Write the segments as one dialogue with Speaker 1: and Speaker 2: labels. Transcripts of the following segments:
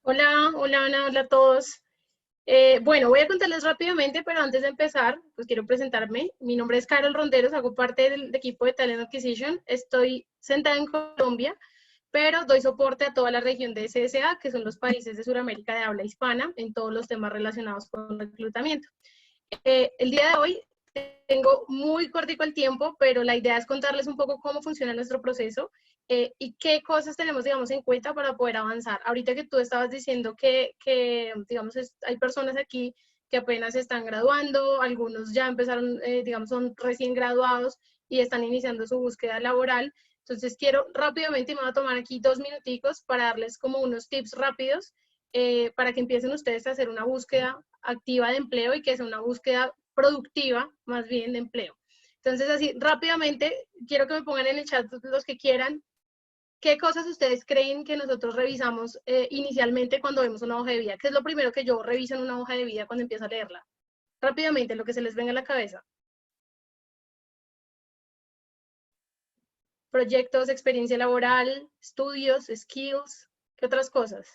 Speaker 1: Hola, hola Ana, hola a todos. Bueno, voy a contarles rápidamente, pero antes de empezar, pues quiero presentarme. Mi nombre es Carol Ronderos, hago parte del equipo de Talent Acquisition. Estoy sentada en Colombia, pero doy soporte a toda la región de SSA, que son los países de Sudamérica de habla hispana, en todos los temas relacionados con reclutamiento. El día de hoy tengo muy cortico el tiempo, pero la idea es contarles un poco cómo funciona nuestro proceso y qué cosas tenemos, digamos, en cuenta para poder avanzar. Ahorita que tú estabas diciendo que digamos, hay personas aquí que apenas están graduando, algunos ya empezaron, digamos, son recién graduados y están iniciando su búsqueda laboral. Entonces quiero rápidamente, y me voy a tomar aquí 2 minuticos para darles como unos tips rápidos para que empiecen ustedes a hacer una búsqueda activa de empleo y que sea una búsqueda productiva, más bien de empleo. Entonces, así rápidamente, quiero que me pongan en el chat los que quieran, ¿qué cosas ustedes creen que nosotros revisamos inicialmente cuando vemos una hoja de vida? ¿Qué es lo primero que yo reviso en una hoja de vida cuando empiezo a leerla? Rápidamente, lo que se les venga a la cabeza. Proyectos, experiencia laboral, estudios, skills, ¿qué otras cosas?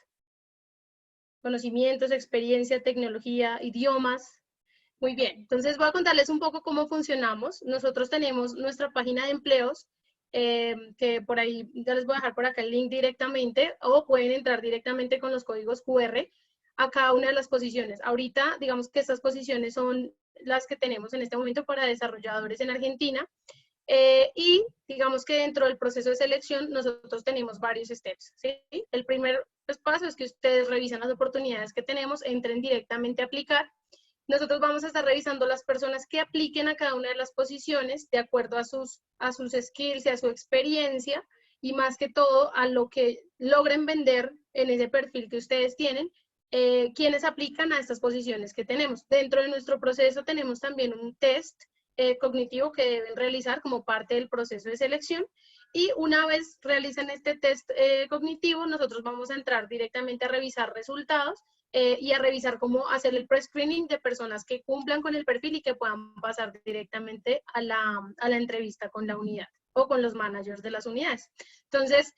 Speaker 1: Conocimientos, experiencia, tecnología, idiomas. Muy bien, entonces voy a contarles un poco cómo funcionamos. Nosotros tenemos nuestra página de empleos, que por ahí ya les voy a dejar por acá el link directamente, o pueden entrar directamente con los códigos QR a cada una de las posiciones. Ahorita, digamos que estas posiciones son las que tenemos en este momento para desarrolladores en Argentina, y digamos que dentro del proceso de selección nosotros tenemos varios steps, ¿sí? El primer paso es que ustedes revisan las oportunidades que tenemos, entren directamente a aplicar. Nosotros vamos a estar revisando las personas que apliquen a cada una de las posiciones de acuerdo a sus skills y a su experiencia, y más que todo a lo que logren vender en ese perfil que ustedes tienen, quienes aplican a estas posiciones que tenemos. Dentro de nuestro proceso tenemos también un test cognitivo que deben realizar como parte del proceso de selección, y una vez realicen este test cognitivo, nosotros vamos a entrar directamente a revisar resultados y a revisar cómo hacer el pre-screening de personas que cumplan con el perfil y que puedan pasar directamente a la entrevista con la unidad o con los managers de las unidades. Entonces,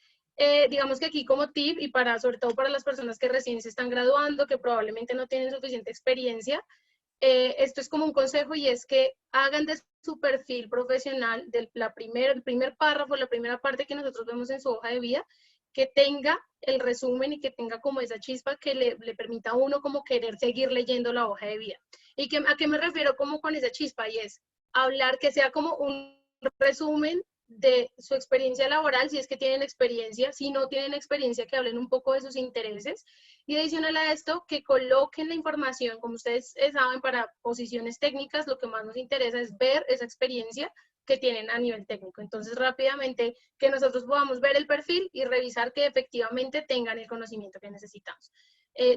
Speaker 1: digamos que aquí como tip y sobre todo para las personas que recién se están graduando, que probablemente no tienen suficiente experiencia, esto es como un consejo, y es que hagan de su perfil profesional, el primer párrafo, la primera parte que nosotros vemos en su hoja de vida, que tenga el resumen y que tenga como esa chispa que le permita a uno como querer seguir leyendo la hoja de vida. ¿A qué me refiero como con esa chispa? Y es hablar, que sea como un resumen de su experiencia laboral, si es que tienen experiencia. Si no tienen experiencia, que hablen un poco de sus intereses, y adicional a esto, que coloquen la información. Como ustedes saben, para posiciones técnicas lo que más nos interesa es ver esa experiencia que tienen a nivel técnico. Entonces, rápidamente, que nosotros podamos ver el perfil y revisar que efectivamente tengan el conocimiento que necesitamos.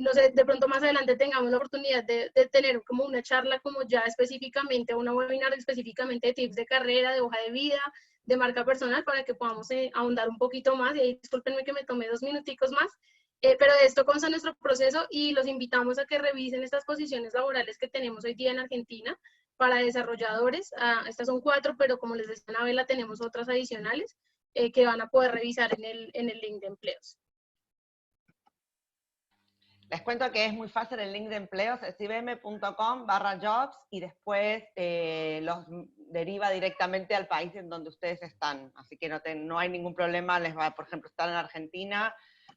Speaker 1: No sé, de pronto más adelante tengamos la oportunidad de tener como una charla como ya específicamente, una webinar específicamente de tips de carrera, de hoja de vida, de marca personal, para que podamos ahondar un poquito más. Y ahí discúlpenme que me tomé 2 minuticos más, pero de esto consta nuestro proceso, y los invitamos a que revisen estas posiciones laborales que tenemos hoy día en Argentina para desarrolladores. Estas son 4, pero como les decía Anabela, tenemos otras adicionales que van a poder revisar en el link de empleos.
Speaker 2: Les cuento que es muy fácil el link de empleos, es ibm.com/jobs, y después los deriva directamente al país en donde ustedes están. Así que no hay ningún problema, les va, por ejemplo, estar en Argentina,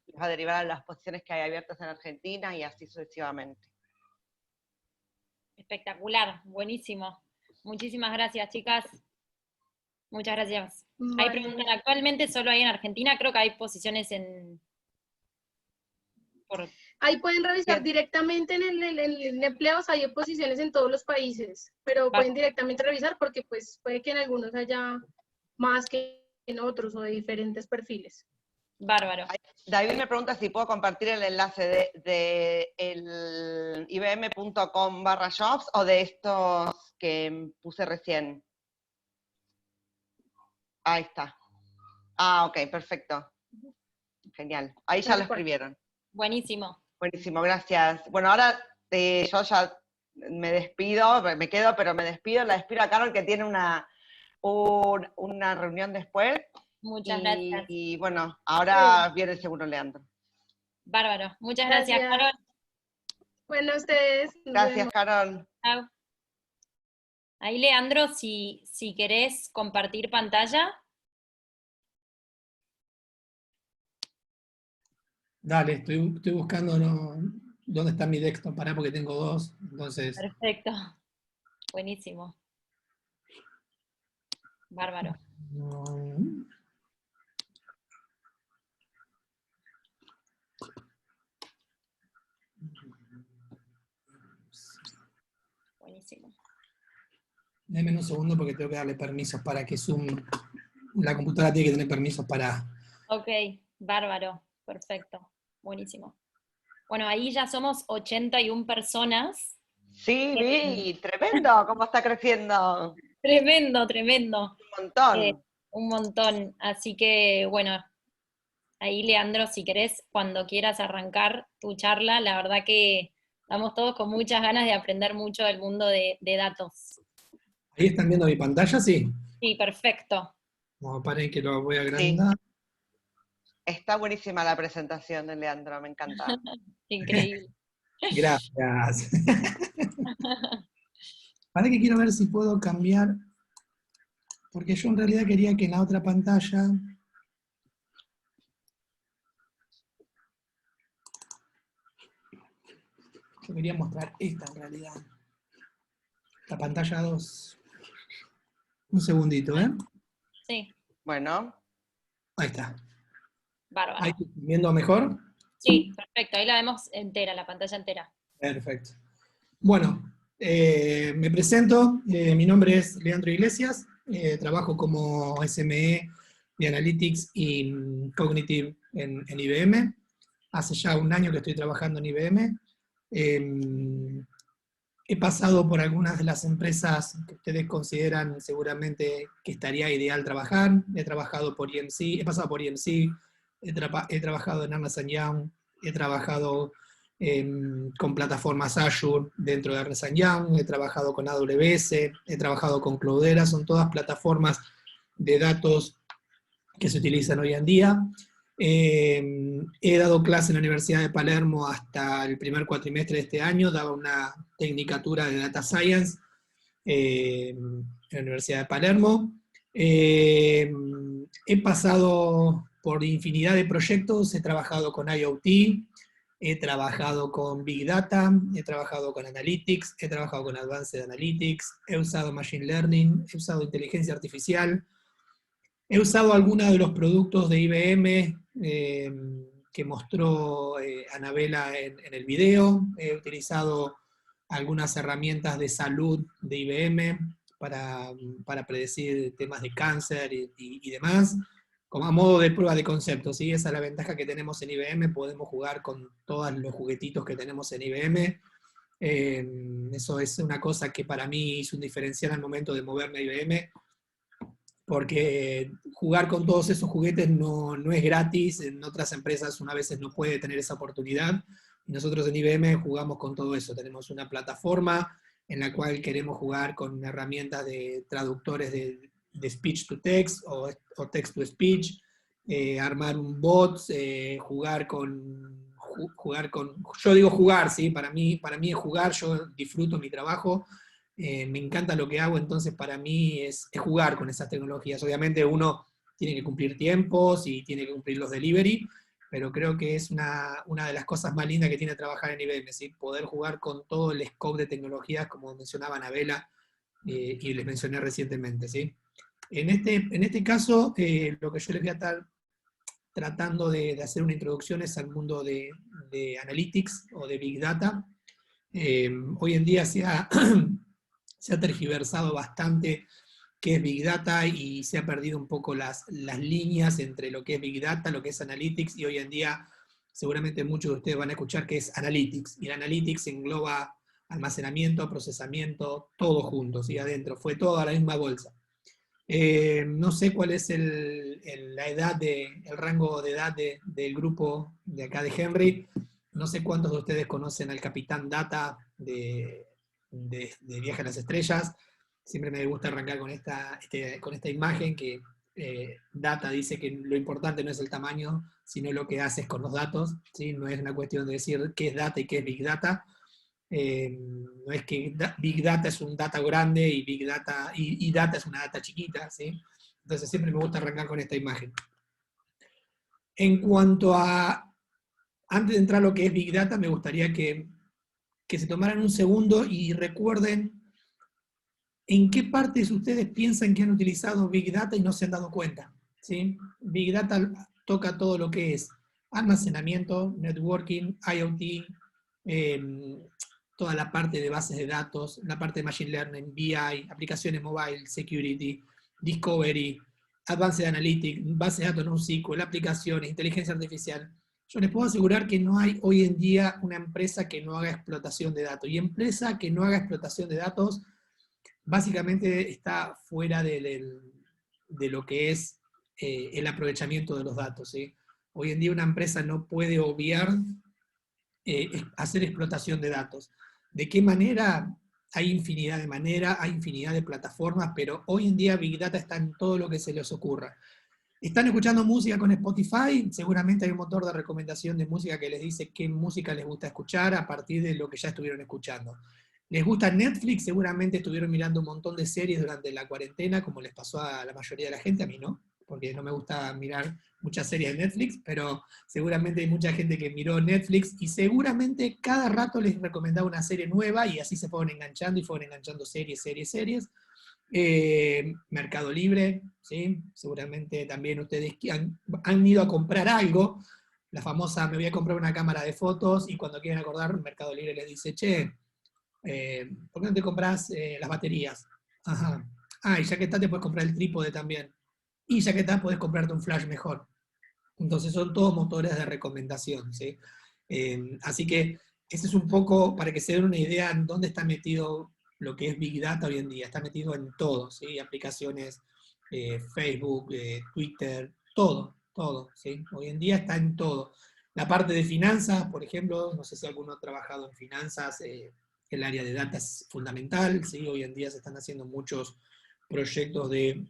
Speaker 2: les va a derivar a las posiciones que hay abiertas en Argentina y así sucesivamente.
Speaker 3: Espectacular, buenísimo. Muchísimas gracias, chicas. Muchas gracias. Ahí
Speaker 1: Vale.
Speaker 3: preguntan, actualmente solo hay en Argentina, creo que hay posiciones
Speaker 1: Ahí pueden revisar directamente en el empleos, hay posiciones en todos los países, pero pueden directamente revisar porque pues puede que en algunos haya más que en otros o de diferentes perfiles.
Speaker 3: Bárbaro.
Speaker 2: David me pregunta si puedo compartir el enlace de el ibm.com/jobs o de estos que puse recién. Ahí está. Ok, perfecto. Genial. Ahí ya lo escribieron.
Speaker 3: Buenísimo.
Speaker 2: Buenísimo, gracias. Bueno, ahora yo ya me despido, me quedo, pero me despido. La despido a Carol, que tiene una reunión después.
Speaker 3: Muchas gracias.
Speaker 2: Y bueno, ahora viene seguro Leandro.
Speaker 3: Bárbaro. Muchas gracias,
Speaker 1: Gracias.
Speaker 3: Carol.
Speaker 1: Bueno, ustedes. Nos
Speaker 2: Gracias,
Speaker 1: vemos.
Speaker 2: Carol.
Speaker 3: Chau. Ahí, Leandro, si querés compartir pantalla.
Speaker 4: Dale, estoy buscando dónde está mi desktop, pará porque tengo dos, entonces...
Speaker 3: Perfecto. Buenísimo. Bárbaro.
Speaker 4: no.
Speaker 3: Buenísimo.
Speaker 4: Deme un segundo porque tengo que darle permisos para que Zoom... La computadora tiene que tener permisos para...
Speaker 3: Ok, bárbaro. Perfecto. Buenísimo. Bueno, ahí ya somos 81 personas.
Speaker 2: Sí, vi, tremendo, cómo está creciendo.
Speaker 3: Tremendo, tremendo.
Speaker 2: Un montón.
Speaker 3: Un montón. Así que, bueno, ahí, Leandro, si querés, cuando quieras arrancar tu charla, la verdad que estamos todos con muchas ganas de aprender mucho del mundo de datos.
Speaker 4: ¿Ahí están viendo mi pantalla? Sí.
Speaker 3: Sí, perfecto.
Speaker 4: No, paren que lo voy a
Speaker 2: Sí.
Speaker 4: agrandar.
Speaker 2: Está buenísima la presentación de Leandro, me encanta.
Speaker 3: Increíble.
Speaker 4: Gracias. Para que quiero ver si puedo cambiar, porque yo en realidad quería que en la otra pantalla... Yo quería mostrar esta en realidad. La pantalla 2. Un segundito, ¿eh?
Speaker 3: Sí,
Speaker 2: Bueno,
Speaker 4: Ahí está.
Speaker 3: bárbaro.
Speaker 4: ¿Ahí estoy viendo mejor?
Speaker 3: Sí, perfecto. Ahí la vemos entera, la pantalla entera.
Speaker 4: Perfecto. Bueno, me presento. Mi nombre es Leandro Iglesias. Trabajo como SME de Analytics y Cognitive en IBM. Hace ya un año que estoy trabajando en IBM. He pasado por algunas de las empresas que ustedes consideran seguramente que estaría ideal trabajar. He trabajado por EMC, he pasado por EMC, he trabajado en Ernst & Young, he trabajado con plataformas Azure dentro de Ernst & Young, he trabajado con AWS, he trabajado con Cloudera, son todas plataformas de datos que se utilizan hoy en día. He dado clase en la Universidad de Palermo hasta el primer cuatrimestre de este año, daba una tecnicatura de Data Science en la Universidad de Palermo. He pasado por infinidad de proyectos, he trabajado con IoT, he trabajado con Big Data, he trabajado con Analytics, he trabajado con Advanced Analytics, he usado Machine Learning, he usado inteligencia artificial. He usado algunos de los productos de IBM que mostró Anabela en el video. He utilizado algunas herramientas de salud de IBM para predecir temas de cáncer y demás, como a modo de prueba de concepto, ¿sí? Esa es la ventaja que tenemos en IBM, podemos jugar con todos los juguetitos que tenemos en IBM. Eso es una cosa que para mí hizo un diferencial al momento de moverme a IBM, porque jugar con todos esos juguetes no es gratis, en otras empresas una veces no puede tener esa oportunidad, y nosotros en IBM jugamos con todo eso, tenemos una plataforma en la cual queremos jugar con herramientas de traductores de speech to text o text to speech, armar un bot, jugar con, yo digo jugar, ¿sí? Para mí es jugar, yo disfruto mi trabajo, me encanta lo que hago, entonces para mí es jugar con esas tecnologías. Obviamente uno tiene que cumplir tiempos y tiene que cumplir los delivery, pero creo que es una de las cosas más lindas que tiene trabajar en IBM, ¿sí? Poder jugar con todo el scope de tecnologías, como mencionaba Anabela, y les mencioné recientemente, ¿sí? En este caso, lo que yo les voy a estar tratando de hacer una introducción es al mundo de Analytics o de Big Data. Hoy en día se ha tergiversado bastante qué es Big Data y se ha perdido un poco las líneas entre lo que es Big Data, lo que es Analytics, y hoy en día seguramente muchos de ustedes van a escuchar que es Analytics, y el Analytics engloba almacenamiento, procesamiento, todo junto, ¿sí? Adentro, fue todo a la misma bolsa. No sé cuál es el rango de edad del grupo de acá de Henry, no sé cuántos de ustedes conocen al Capitán Data de Viaje a las Estrellas. Siempre me gusta arrancar con esta imagen, que Data dice que lo importante no es el tamaño, sino lo que haces con los datos, ¿sí? No es una cuestión de decir qué es data y qué es Big Data. No es que Big Data es un data grande y Big Data y Data es una data chiquita, ¿sí? Entonces siempre me gusta arrancar con esta imagen. En cuanto a, antes de entrar a lo que es Big Data, me gustaría que se tomaran un segundo y recuerden en qué partes ustedes piensan que han utilizado Big Data y no se han dado cuenta, ¿sí? Big Data toca todo lo que es almacenamiento, networking, IoT, toda la parte de bases de datos, la parte de Machine Learning, BI, aplicaciones mobile, security, discovery, Advanced Analytics, bases de datos NoSQL, aplicaciones, inteligencia artificial. Yo les puedo asegurar que no hay hoy en día una empresa que no haga explotación de datos. Y empresa que no haga explotación de datos, básicamente está fuera de lo que es el aprovechamiento de los datos, ¿sí? Hoy en día una empresa no puede obviar hacer explotación de datos. ¿De qué manera? Hay infinidad de maneras, hay infinidad de plataformas, pero hoy en día Big Data está en todo lo que se les ocurra. ¿Están escuchando música con Spotify? Seguramente hay un motor de recomendación de música que les dice qué música les gusta escuchar a partir de lo que ya estuvieron escuchando. ¿Les gusta Netflix? Seguramente estuvieron mirando un montón de series durante la cuarentena, como les pasó a la mayoría de la gente, a mí no, porque no me gusta mirar muchas series de Netflix, pero seguramente hay mucha gente que miró Netflix y seguramente cada rato les recomendaba una serie nueva y así se fueron enganchando y fueron enganchando series. Mercado Libre, ¿sí? Seguramente también ustedes han ido a comprar algo, la famosa me voy a comprar una cámara de fotos y cuando quieren acordar, Mercado Libre les dice, che, ¿por qué no te compras las baterías? Ajá. Ah, y ya que está te puedes comprar el trípode también. Y ya que está puedes comprarte un flash mejor. Entonces son todos motores de recomendación, ¿sí? Así que ese es un poco para que se den una idea en dónde está metido lo que es Big Data hoy en día. Está metido en todo, ¿sí? Aplicaciones, Facebook, Twitter, todo, ¿sí? Hoy en día está en todo. La parte de finanzas, por ejemplo, no sé si alguno ha trabajado en finanzas, el área de data es fundamental, ¿sí? Hoy en día se están haciendo muchos proyectos de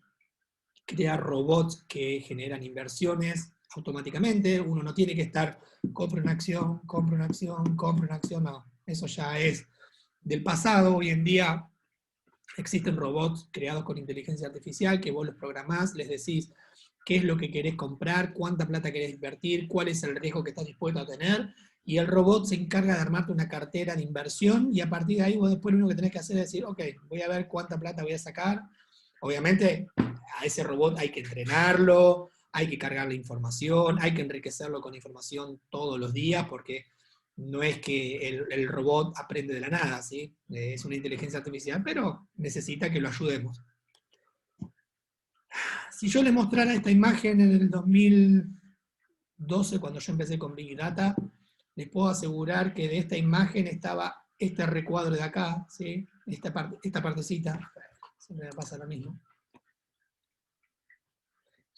Speaker 4: crear robots que generan inversiones automáticamente. Uno no tiene que estar, compre una acción, no. Eso ya es del pasado. Hoy en día existen robots creados con inteligencia artificial que vos los programás, les decís qué es lo que querés comprar, cuánta plata querés invertir, cuál es el riesgo que estás dispuesto a tener, y el robot se encarga de armarte una cartera de inversión, y a partir de ahí vos después lo único que tenés que hacer es decir, ok, voy a ver cuánta plata voy a sacar. Obviamente a ese robot hay que entrenarlo, hay que cargarle información, hay que enriquecerlo con información todos los días, porque no es que el robot aprende de la nada, ¿sí? Es una inteligencia artificial, pero necesita que lo ayudemos. Si yo les mostrara esta imagen en el 2012, cuando yo empecé con Big Data, les puedo asegurar que de esta imagen estaba este recuadro de acá, ¿sí? Esta partecita, siempre me pasa lo mismo.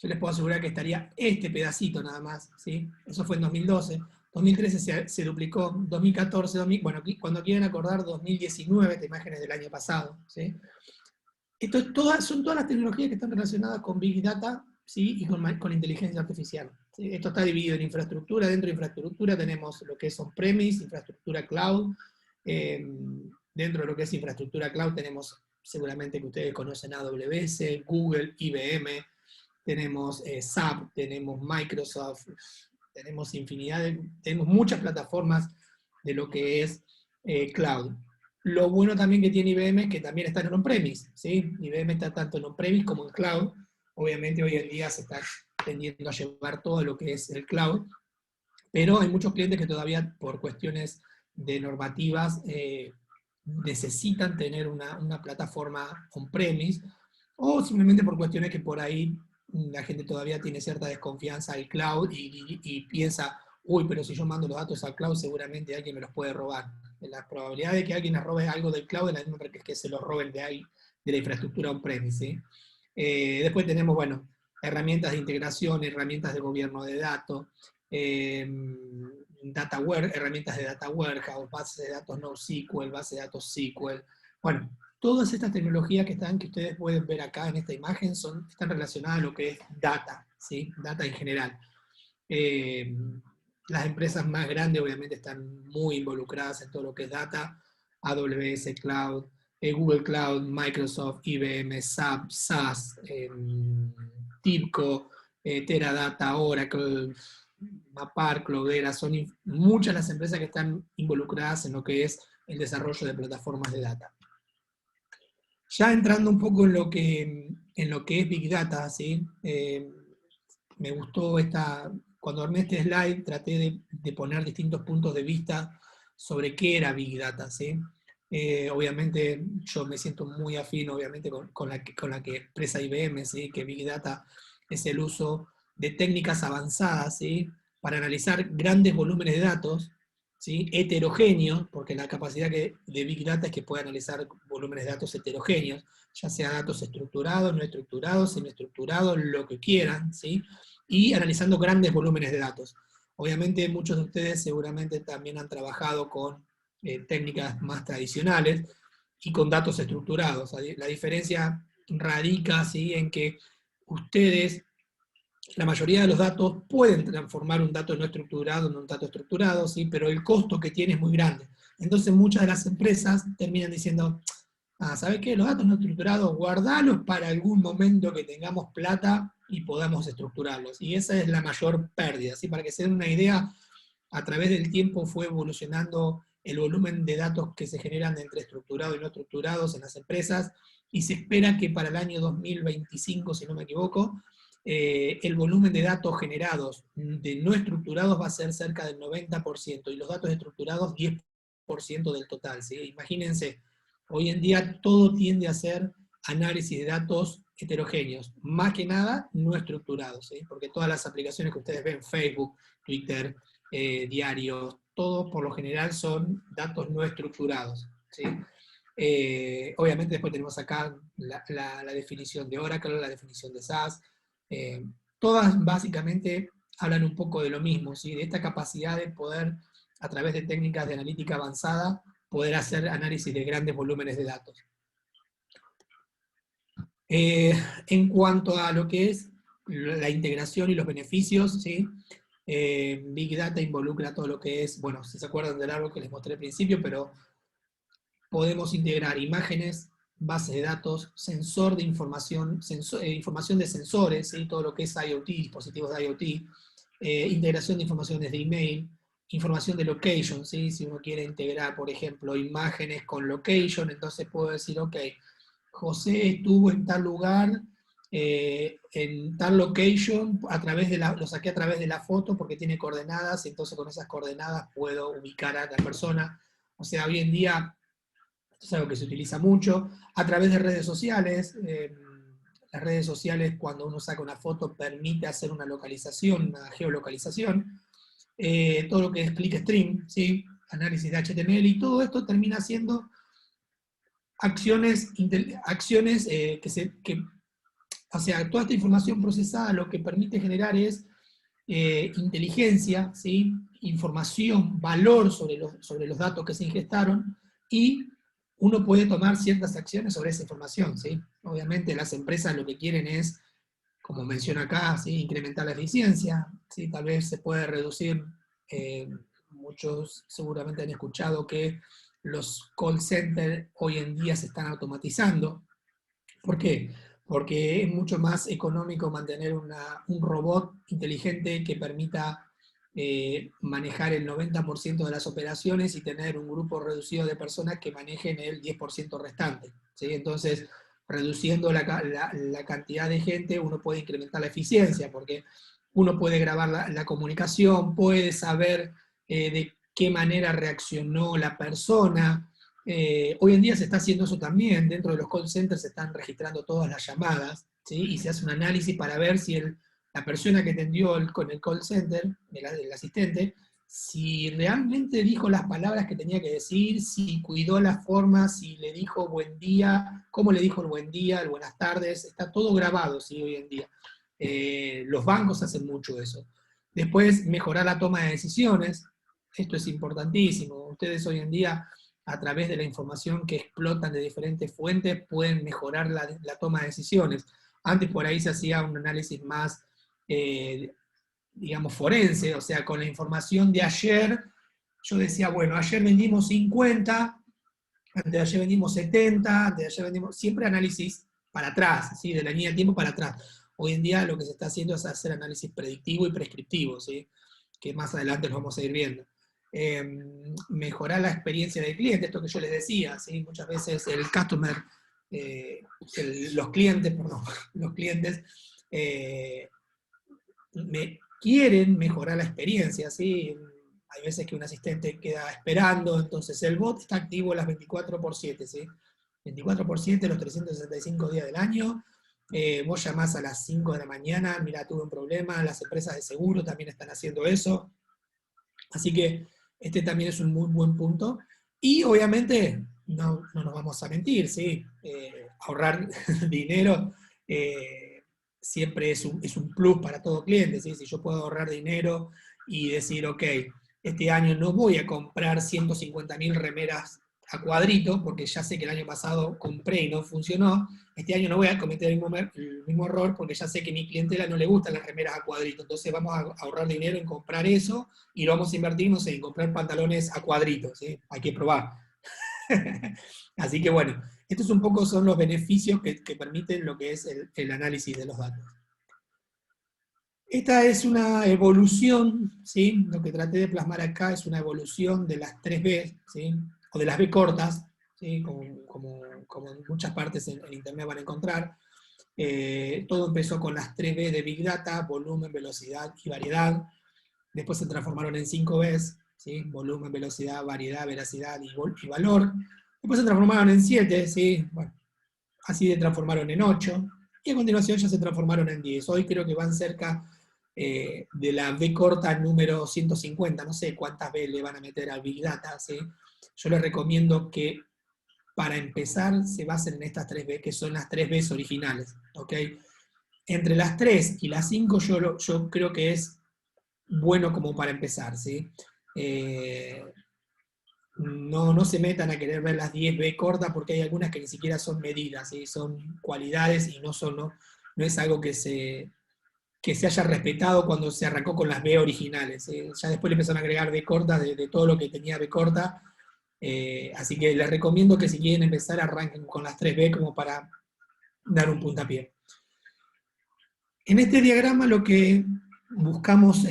Speaker 4: Yo les puedo asegurar que estaría este pedacito nada más, ¿sí? Eso fue en 2012. 2013 se duplicó, 2014, bueno, cuando quieren acordar, 2019, esta imagen es del año pasado, ¿sí? Son todas las tecnologías que están relacionadas con Big Data, ¿sí? Y con inteligencia artificial, ¿sí? Esto está dividido en infraestructura. Dentro de infraestructura tenemos lo que es on-premise, infraestructura cloud. Dentro de lo que es infraestructura cloud tenemos, seguramente que ustedes conocen, AWS, Google, IBM, tenemos SAP, tenemos Microsoft, tenemos tenemos muchas plataformas de lo que es cloud. Lo bueno también que tiene IBM es que también está en on-premise, ¿sí? IBM está tanto en on-premise como en cloud. Obviamente hoy en día se está tendiendo a llevar todo lo que es el cloud, pero hay muchos clientes que todavía por cuestiones de normativas necesitan tener una plataforma on-premise, o simplemente por cuestiones que por ahí la gente todavía tiene cierta desconfianza al cloud y piensa, uy, pero si yo mando los datos al cloud seguramente alguien me los puede robar. La probabilidad de que alguien les robe algo del cloud es la misma que se los roben de ahí, de la infraestructura on-premise, ¿sí? Después tenemos, bueno, herramientas de integración, herramientas de gobierno de datos, herramientas de data warehouse, bases de datos NoSQL, bases de datos SQL. Bueno, todas estas tecnologías que ustedes pueden ver acá en esta imagen están relacionadas a lo que es data, ¿sí? Data en general. Las empresas más grandes obviamente están muy involucradas en todo lo que es data, AWS Cloud, Google Cloud, Microsoft, IBM, SAP, SAS, TIBCO, Teradata, Oracle, Mapar, Cloudera, son muchas las empresas que están involucradas en lo que es el desarrollo de plataformas de data. Ya entrando un poco en lo que es Big Data, ¿sí? Me gustó cuando armé este slide, traté de poner distintos puntos de vista sobre qué era Big Data, ¿sí? Obviamente yo me siento muy afín, obviamente, con la que expresa IBM, ¿sí? Que Big Data es el uso de técnicas avanzadas, ¿sí? Para analizar grandes volúmenes de datos, ¿sí? Heterogéneos, porque la capacidad de Big Data es que puede analizar volúmenes de datos heterogéneos, ya sea datos estructurados, no estructurados, semiestructurados, lo que quieran, ¿sí? Y analizando grandes volúmenes de datos. Obviamente muchos de ustedes seguramente también han trabajado con técnicas más tradicionales y con datos estructurados. La diferencia radica, ¿sí? En que ustedes, la mayoría de los datos pueden transformar un dato no estructurado en un dato estructurado, ¿sí? Pero el costo que tiene es muy grande. Entonces muchas de las empresas terminan diciendo, ¿sabes qué? Los datos no estructurados, guardalos para algún momento que tengamos plata y podamos estructurarlos. Y esa es la mayor pérdida, ¿sí? Para que se den una idea, a través del tiempo fue evolucionando el volumen de datos que se generan entre estructurados y no estructurados en las empresas, y se espera que para el año 2025, si no me equivoco, el volumen de datos generados de no estructurados va a ser cerca del 90%, y los datos estructurados 10% del total, ¿sí? Imagínense, hoy en día todo tiende a ser análisis de datos heterogéneos, más que nada no estructurados, ¿sí? Porque todas las aplicaciones que ustedes ven, Facebook, Twitter, diarios, todo por lo general son datos no estructurados, ¿sí? Obviamente después tenemos acá la definición de Oracle, la definición de SAS, todas básicamente hablan un poco de lo mismo, ¿sí? De esta capacidad de poder, a través de técnicas de analítica avanzada, poder hacer análisis de grandes volúmenes de datos. En cuanto a lo que es la integración y los beneficios, ¿sí? Big Data involucra todo lo que es, bueno, si se acuerdan del árbol que les mostré al principio, pero podemos integrar imágenes, bases de datos, sensor de información, información de sensores, ¿sí? Todo lo que es IoT, dispositivos de IoT, integración de informaciones de email, información de location, ¿sí? Si uno quiere integrar, por ejemplo, imágenes con location, entonces puedo decir, ok, José estuvo en tal lugar, en tal location, lo saqué a través de la foto porque tiene coordenadas, entonces con esas coordenadas puedo ubicar a la persona. O sea, hoy en día es algo que se utiliza mucho, a través de redes sociales. Las redes sociales, cuando uno saca una foto, permite hacer una localización, una geolocalización. Todo lo que es clickstream, ¿sí? Análisis de HTML, y todo esto termina siendo acciones o sea, toda esta información procesada lo que permite generar es inteligencia, ¿sí? Información, valor sobre los datos que se ingestaron, y uno puede tomar ciertas acciones sobre esa información, ¿sí? Obviamente las empresas lo que quieren es, como menciona acá, ¿sí? Incrementar la eficiencia, ¿sí? Tal vez se puede reducir, muchos seguramente han escuchado que los call centers hoy en día se están automatizando. ¿Por qué? Porque es mucho más económico mantener un robot inteligente que permita manejar el 90% de las operaciones y tener un grupo reducido de personas que manejen el 10% restante, ¿sí? Entonces, reduciendo la cantidad de gente, uno puede incrementar la eficiencia, porque uno puede grabar la comunicación, puede saber de qué manera reaccionó la persona. Hoy en día se está haciendo eso también, dentro de los call centers se están registrando todas las llamadas, ¿sí? Y se hace un análisis para ver si la persona que atendió con el call center, el asistente, si realmente dijo las palabras que tenía que decir, si cuidó las formas, si le dijo buen día, cómo le dijo el buen día, el buenas tardes, está todo grabado, ¿sí? Hoy en día. Los bancos hacen mucho eso. Después, mejorar la toma de decisiones, esto es importantísimo. Ustedes hoy en día, a través de la información que explotan de diferentes fuentes, pueden mejorar la toma de decisiones. Antes por ahí se hacía un análisis más, digamos, forense, o sea, con la información de ayer, yo decía, bueno, ayer vendimos 50, antes de ayer vendimos 70, antes de ayer vendimos, siempre análisis para atrás, ¿sí? De la línea de tiempo para atrás. Hoy en día lo que se está haciendo es hacer análisis predictivo y prescriptivo, ¿sí? Que más adelante lo vamos a ir viendo. Mejorar la experiencia del cliente, esto que yo les decía, ¿sí? Muchas veces el customer, los clientes quieren mejorar la experiencia, ¿sí? Hay veces que un asistente queda esperando, entonces el bot está activo las 24/7, ¿sí? 24/7, los 365 días del año. Vos llamás a las 5 de la mañana, mirá, tuve un problema, las empresas de seguro también están haciendo eso. Así que este también es un muy buen punto. Y obviamente, no nos vamos a mentir, ¿sí? Ahorrar dinero siempre es un plus para todo cliente, ¿sí? Si yo puedo ahorrar dinero y decir, ok, este año no voy a comprar 150.000 remeras a cuadrito, porque ya sé que el año pasado compré y no funcionó, este año no voy a cometer el mismo error, porque ya sé que a mi clientela no le gustan las remeras a cuadrito, entonces vamos a ahorrar dinero en comprar eso, y lo vamos a invertir, no sé, en comprar pantalones a cuadritos, ¿sí? Hay que probar. Así que bueno, estos un poco son los beneficios que permiten lo que es el análisis de los datos. Esta es una evolución, ¿sí? Lo que traté de plasmar acá es una evolución de las 3B, ¿sí? O de las B cortas, ¿sí? Como en muchas partes en Internet van a encontrar. Todo empezó con las 3B de Big Data, volumen, velocidad y variedad. Después se transformaron en 5Bs, ¿sí? Volumen, velocidad, variedad, veracidad y valor. Después se transformaron en 7, ¿sí? Bueno, así se transformaron en 8. Y a continuación ya se transformaron en 10. Hoy creo que van cerca de la B corta número 150, no sé cuántas B le van a meter a Big Data, ¿sí? Yo les recomiendo que para empezar se basen en estas 3B, que son las 3Bs originales, ¿ok? Entre las 3 y las 5 yo creo que es bueno como para empezar, ¿sí? No se metan a querer ver las 10B cortas porque hay algunas que ni siquiera son medidas, ¿sí? Son cualidades y no es algo que se haya respetado cuando se arrancó con las B originales. Ya después le empezaron a agregar B cortas de todo lo que tenía B corta. Así que les recomiendo que si quieren empezar arranquen con las 3B como para dar un puntapié. En este diagrama lo que buscamos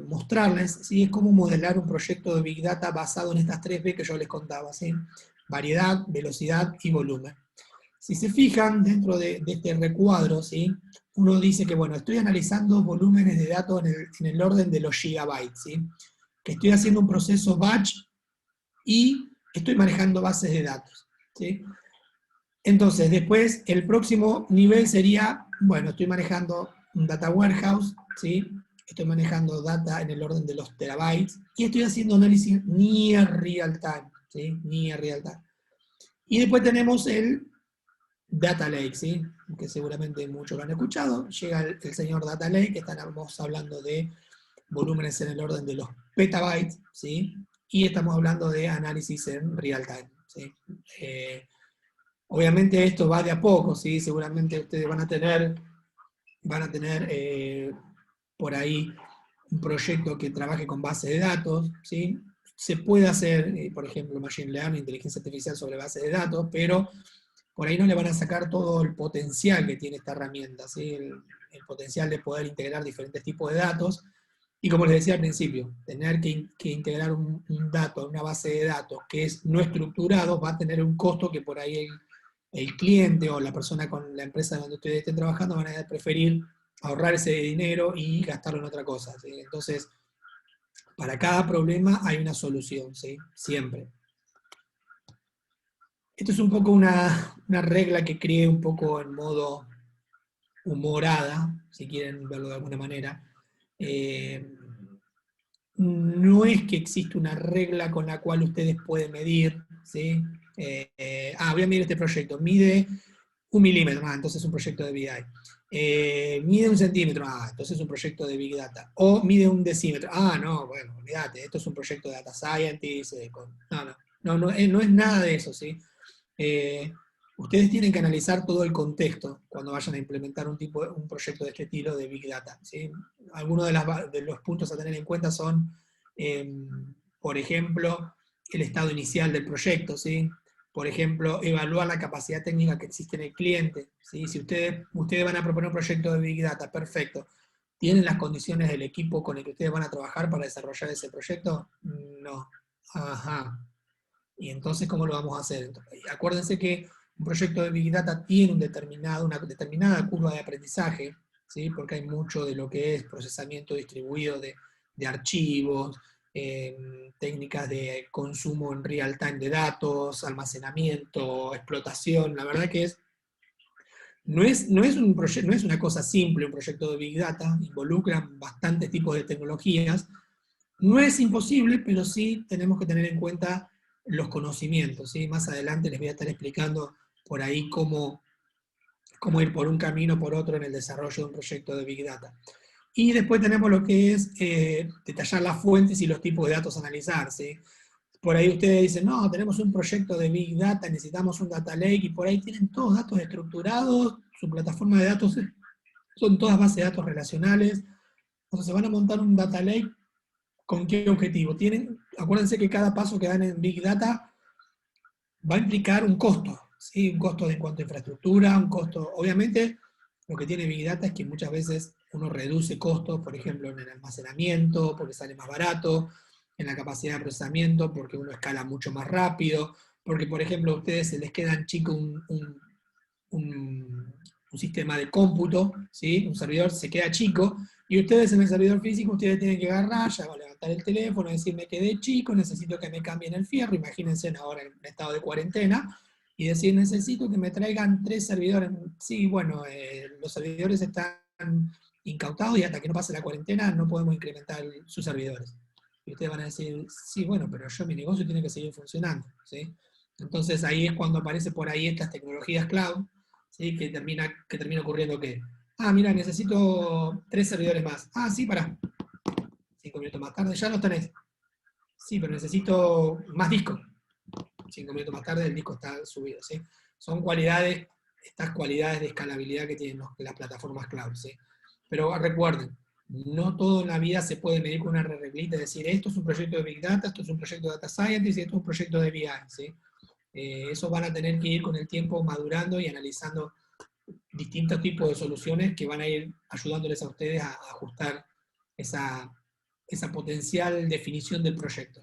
Speaker 4: mostrarles, ¿sí? Es cómo modelar un proyecto de Big Data basado en estas 3B que yo les contaba, ¿sí? Variedad, velocidad y volumen. Si se fijan dentro de este recuadro, ¿sí? Uno dice que, bueno, estoy analizando volúmenes de datos en el orden de los gigabytes, ¿sí? Que estoy haciendo un proceso batch y estoy manejando bases de datos, ¿sí? Entonces, después, el próximo nivel sería, bueno, estoy manejando un data warehouse, ¿sí? Estoy manejando data en el orden de los terabytes, y estoy haciendo análisis near real time, ¿sí? Near real time. Y después tenemos el Data Lake, ¿sí? Que seguramente muchos lo han escuchado. Llega el señor Data Lake, que estamos hablando de volúmenes en el orden de los petabytes, ¿sí? Y estamos hablando de análisis en real time, ¿sí? Obviamente esto va de a poco, ¿sí? Seguramente ustedes van a tener por ahí un proyecto que trabaje con base de datos, ¿sí? Se puede hacer, por ejemplo, Machine Learning, inteligencia artificial sobre base de datos, pero por ahí no le van a sacar todo el potencial que tiene esta herramienta, ¿sí? El potencial de poder integrar diferentes tipos de datos. Y como les decía al principio, tener que integrar un dato a una base de datos que es no estructurado va a tener un costo que por ahí el cliente o la persona con la empresa donde ustedes estén trabajando van a preferir ahorrar ese dinero y gastarlo en otra cosa, ¿sí? Entonces, para cada problema hay una solución, ¿sí? Siempre. Esto es un poco una regla que creé un poco en modo humorada, si quieren verlo de alguna manera. No es que existe una regla con la cual ustedes pueden medir, ¿sí? Voy a medir este proyecto, mide 1 milímetro, entonces es un proyecto de BI. Mide 1 centímetro, entonces es un proyecto de Big Data. O mide 1 decímetro, no, bueno, olvídate, esto es un proyecto de Data Scientist. No. no es nada de eso, ¿sí? Ustedes tienen que analizar todo el contexto cuando vayan a implementar un proyecto de este estilo de Big Data, ¿sí? Algunos de los puntos a tener en cuenta son, por ejemplo, el estado inicial del proyecto, ¿sí? Por ejemplo, evaluar la capacidad técnica que existe en el cliente, ¿sí? Si ustedes van a proponer un proyecto de Big Data, perfecto. ¿Tienen las condiciones del equipo con el que ustedes van a trabajar para desarrollar ese proyecto? No. Ajá. Y entonces, ¿cómo lo vamos a hacer? Entonces, acuérdense que un proyecto de Big Data tiene una determinada curva de aprendizaje, ¿sí? Porque hay mucho de lo que es procesamiento distribuido de archivos, técnicas de consumo en real time de datos, almacenamiento, explotación. La verdad que no es una cosa simple un proyecto de Big Data, involucran bastantes tipos de tecnologías. No es imposible, pero sí tenemos que tener en cuenta los conocimientos, ¿sí? Más adelante les voy a estar explicando por ahí cómo ir por un camino o por otro en el desarrollo de un proyecto de Big Data. Y después tenemos lo que es detallar las fuentes y los tipos de datos a analizar, ¿sí? Por ahí ustedes dicen, no, tenemos un proyecto de Big Data, necesitamos un data lake, y por ahí tienen todos datos estructurados, su plataforma de datos son todas bases de datos relacionales, entonces van a montar un data lake. ¿Con qué objetivo? Acuérdense que cada paso que dan en Big Data va a implicar un costo, ¿sí? Un costo en cuanto a infraestructura, un costo, obviamente, lo que tiene Big Data es que muchas veces uno reduce costos, por ejemplo, en el almacenamiento, porque sale más barato, en la capacidad de procesamiento, porque uno escala mucho más rápido, porque, por ejemplo, a ustedes se les quedan chico un sistema de cómputo, ¿sí? Un servidor se queda chico, y ustedes en el servidor físico, ustedes tienen que agarrar, ya va a levantar el teléfono, decir me quedé chico, necesito que me cambien el fierro, imagínense ahora en estado de cuarentena, y decir necesito que me traigan 3 servidores. Sí, bueno, los servidores están incautados y hasta que no pase la cuarentena no podemos incrementar sus servidores. Y ustedes van a decir, sí, bueno, pero mi negocio tiene que seguir funcionando, ¿sí? Entonces ahí es cuando aparece por ahí estas tecnologías cloud, ¿sí? que termina ocurriendo que, mira, necesito 3 servidores más. Sí, pará. 5 minutos más tarde, ya los tenés. Sí, pero necesito más disco. 5 minutos más tarde el disco está subido, ¿sí? Son estas cualidades de escalabilidad que tienen las plataformas cloud, ¿sí? Pero recuerden, no todo en la vida se puede medir con una reglita y decir, esto es un proyecto de Big Data, esto es un proyecto de Data Scientist y esto es un proyecto de BI, ¿sí? Eso van a tener que ir con el tiempo madurando y analizando distintos tipos de soluciones que van a ir ayudándoles a ustedes a ajustar esa potencial definición del proyecto.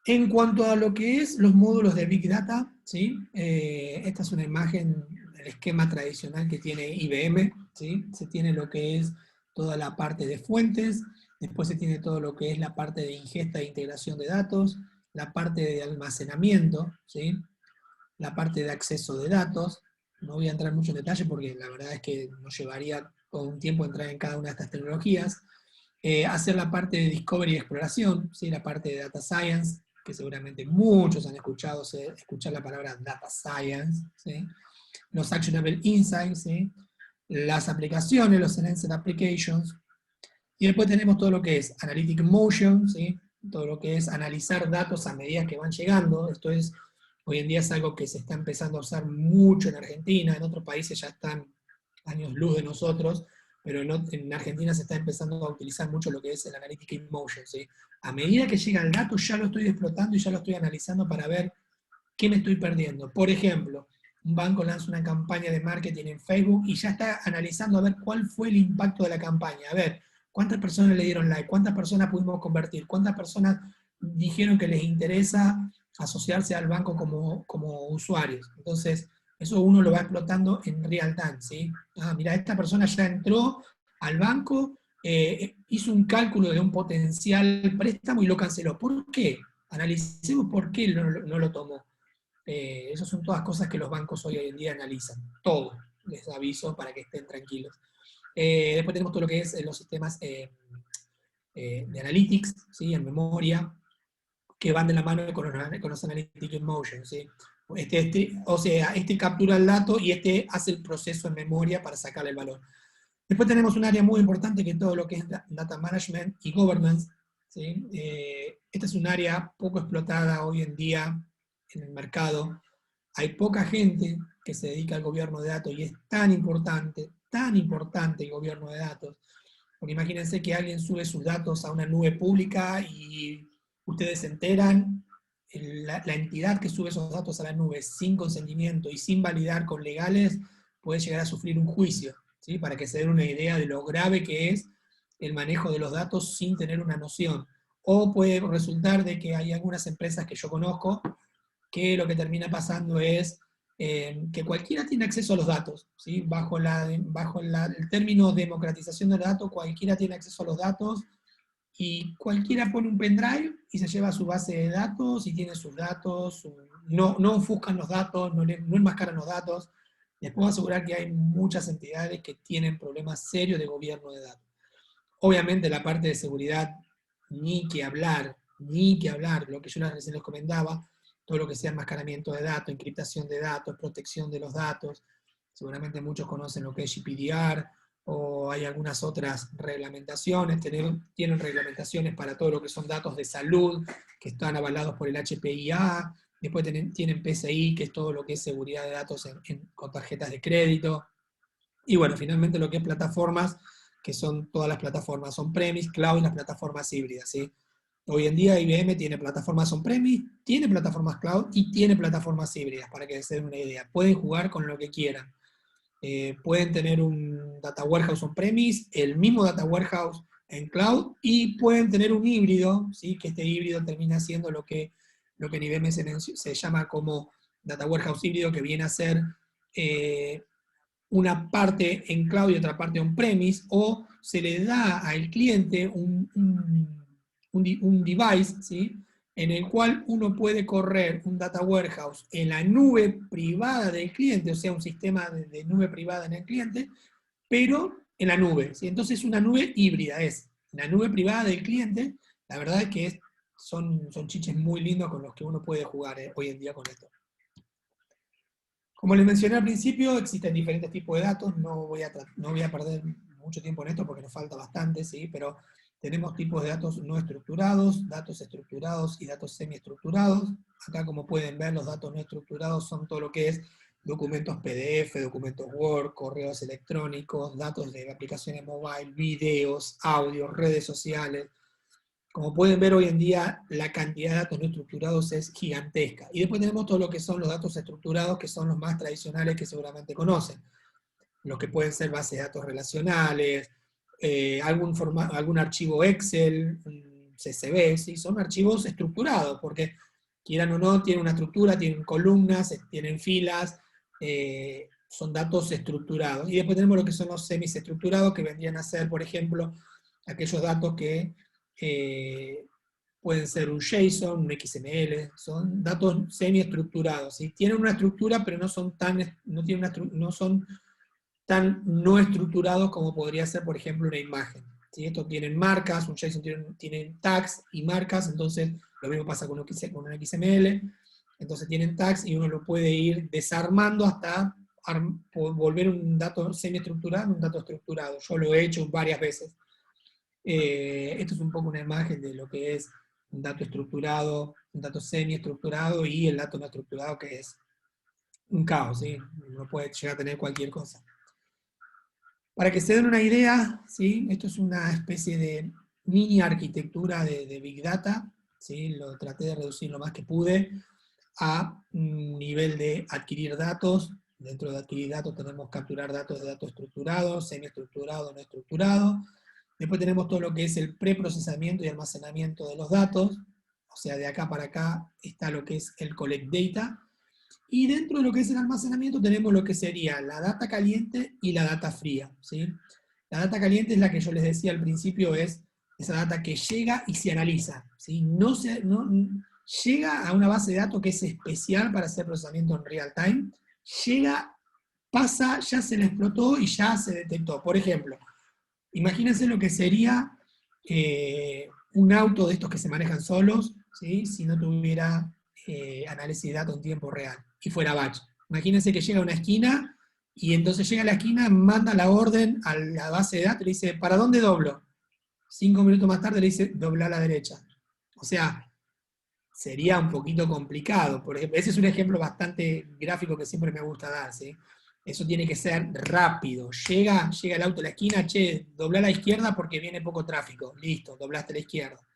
Speaker 4: En cuanto a lo que es los módulos de Big Data, ¿sí? Esta es una imagen del esquema tradicional que tiene IBM, ¿sí? Se tiene lo que es toda la parte de fuentes, después se tiene todo lo que es la parte de ingesta e integración de datos, la parte de almacenamiento, ¿sí? La parte de acceso de datos. No voy a entrar mucho en detalle porque la verdad es que nos llevaría todo un tiempo entrar en cada una de estas tecnologías. Hacer la parte de discovery y exploración, ¿sí? La parte de data science, que seguramente muchos han escuchado escuchar la palabra data science, ¿sí? Los actionable insights, ¿sí? Las aplicaciones, los enhanced applications, y después tenemos todo lo que es analytic motion, ¿sí? Todo lo que es analizar datos a medida que van llegando. Esto es, hoy en día es algo que se está empezando a usar mucho en Argentina, en otros países ya están años luz de nosotros, pero en Argentina se está empezando a utilizar mucho lo que es el Analytic in Motion, ¿sí? A medida que llega el dato ya lo estoy explotando y ya lo estoy analizando para ver qué me estoy perdiendo. Por ejemplo, un banco lanza una campaña de marketing en Facebook y ya está analizando a ver cuál fue el impacto de la campaña, a ver cuántas personas le dieron like, cuántas personas pudimos convertir, cuántas personas dijeron que les interesa asociarse al banco como usuarios. Entonces, eso uno lo va explotando en real time, ¿sí? Mira, esta persona ya entró al banco, hizo un cálculo de un potencial préstamo y lo canceló. ¿Por qué? Analicemos por qué no lo tomó. Esas son todas cosas que los bancos hoy en día analizan. Todo, les aviso para que estén tranquilos. Después tenemos todo lo que es los sistemas de analytics, ¿sí? En memoria, que van de la mano con los analytics in motion, ¿sí? Este captura el dato y este hace el proceso en memoria para sacarle el valor. Después tenemos un área muy importante que es todo lo que es data management y governance, ¿sí? Esta es un área poco explotada hoy en día en el mercado. Hay poca gente que se dedica al gobierno de datos y es tan importante el gobierno de datos. Porque imagínense que alguien sube sus datos a una nube pública y ustedes se enteran, la entidad que sube esos datos a la nube sin consentimiento y sin validar con legales puede llegar a sufrir un juicio, ¿sí? Para que se den una idea de lo grave que es el manejo de los datos sin tener una noción. O puede resultar de que hay algunas empresas que yo conozco que lo que termina pasando es que cualquiera tiene acceso a los datos, ¿sí? Bajo el término democratización del dato, cualquiera tiene acceso a los datos y cualquiera pone un pendrive y se lleva su base de datos y tiene sus datos, no ofuscan los datos, no enmascaran los datos. Les puedo asegurar que hay muchas entidades que tienen problemas serios de gobierno de datos. Obviamente la parte de seguridad, ni que hablar, lo que yo recién les comentaba, todo lo que sea enmascaramiento de datos, encriptación de datos, protección de los datos. Seguramente muchos conocen lo que es GDPR, o hay algunas otras reglamentaciones, tienen reglamentaciones para todo lo que son datos de salud, que están avalados por el HPIA, después tienen PCI, que es todo lo que es seguridad de datos con tarjetas de crédito, y bueno, finalmente lo que es plataformas, que son todas las plataformas on-premise, cloud y las plataformas híbridas, ¿sí? Hoy en día IBM tiene plataformas on-premise, tiene plataformas cloud y tiene plataformas híbridas, para que se den una idea. Pueden jugar con lo que quieran. Pueden tener un data warehouse on-premise, el mismo data warehouse en cloud, y pueden tener un híbrido, ¿sí? Que este híbrido termina siendo lo que en IBM se llama como data warehouse híbrido, que viene a ser una parte en cloud y otra parte on-premise, o se le da al cliente un device, ¿sí? En el cual uno puede correr un data warehouse en la nube privada del cliente, o sea, un sistema de nube privada en el cliente, pero en la nube, ¿sí? Entonces es una nube híbrida, es la nube privada del cliente. La verdad es que son chiches muy lindos con los que uno puede jugar hoy en día con esto. Como les mencioné al principio, existen diferentes tipos de datos, no voy a perder mucho tiempo en esto porque nos falta bastante, ¿sí? Pero tenemos tipos de datos no estructurados, datos estructurados y datos semiestructurados. Acá, como pueden ver, los datos no estructurados son todo lo que es documentos PDF, documentos Word, correos electrónicos, datos de aplicaciones mobile, videos, audios, redes sociales. Como pueden ver hoy en día, la cantidad de datos no estructurados es gigantesca. Y después tenemos todo lo que son los datos estructurados, que son los más tradicionales que seguramente conocen. Los que pueden ser bases de datos relacionales, algún archivo Excel, CSV, ¿sí? Son archivos estructurados, porque quieran o no, tienen una estructura, tienen columnas, tienen filas, son datos estructurados. Y después tenemos lo que son los semi-estructurados, que vendrían a ser, por ejemplo, aquellos datos que pueden ser un JSON, un XML, son datos semi-estructurados, ¿sí? Tienen una estructura, pero no son tan no estructurados como podría ser, por ejemplo, una imagen, ¿sí? Estos tienen marcas, un JSON tiene tags y marcas, entonces lo mismo pasa con un XML, entonces tienen tags y uno lo puede ir desarmando hasta volver un dato semi-estructurado en un dato estructurado. Yo lo he hecho varias veces. Esto es un poco una imagen de lo que es un dato estructurado, un dato semi-estructurado y el dato no estructurado, que es un caos, ¿sí? Uno puede llegar a tener cualquier cosa. Para que se den una idea, ¿sí? Esto es una especie de mini arquitectura de Big Data, ¿sí? Lo traté de reducir lo más que pude a un nivel de adquirir datos. Dentro de adquirir datos tenemos capturar datos de datos estructurados, semi-estructurado, no estructurado. Después tenemos todo lo que es el preprocesamiento y almacenamiento de los datos, o sea, de acá para acá está lo que es el collect data, y dentro de lo que es el almacenamiento tenemos lo que sería la data caliente y la data fría, ¿sí? La data caliente es la que yo les decía al principio, es esa data que llega y se analiza, ¿sí? No llega a una base de datos que es especial para hacer procesamiento en real time, pasa, ya se le explotó y ya se detectó. Por ejemplo, imagínense lo que sería un auto de estos que se manejan solos, ¿sí? Si no tuviera análisis de datos en tiempo real y fuera batch. Imagínense que llega a una esquina y entonces llega a la esquina, manda la orden a la base de datos y le dice, ¿para dónde doblo? 5 minutos más tarde le dice dobla a la derecha. O sea, sería un poquito complicado. Por ejemplo, ese es un ejemplo bastante gráfico que siempre me gusta dar, ¿sí? Eso tiene que ser rápido. Llega el auto a la esquina, che, dobla a la izquierda porque viene poco tráfico. Listo, doblaste a la izquierda.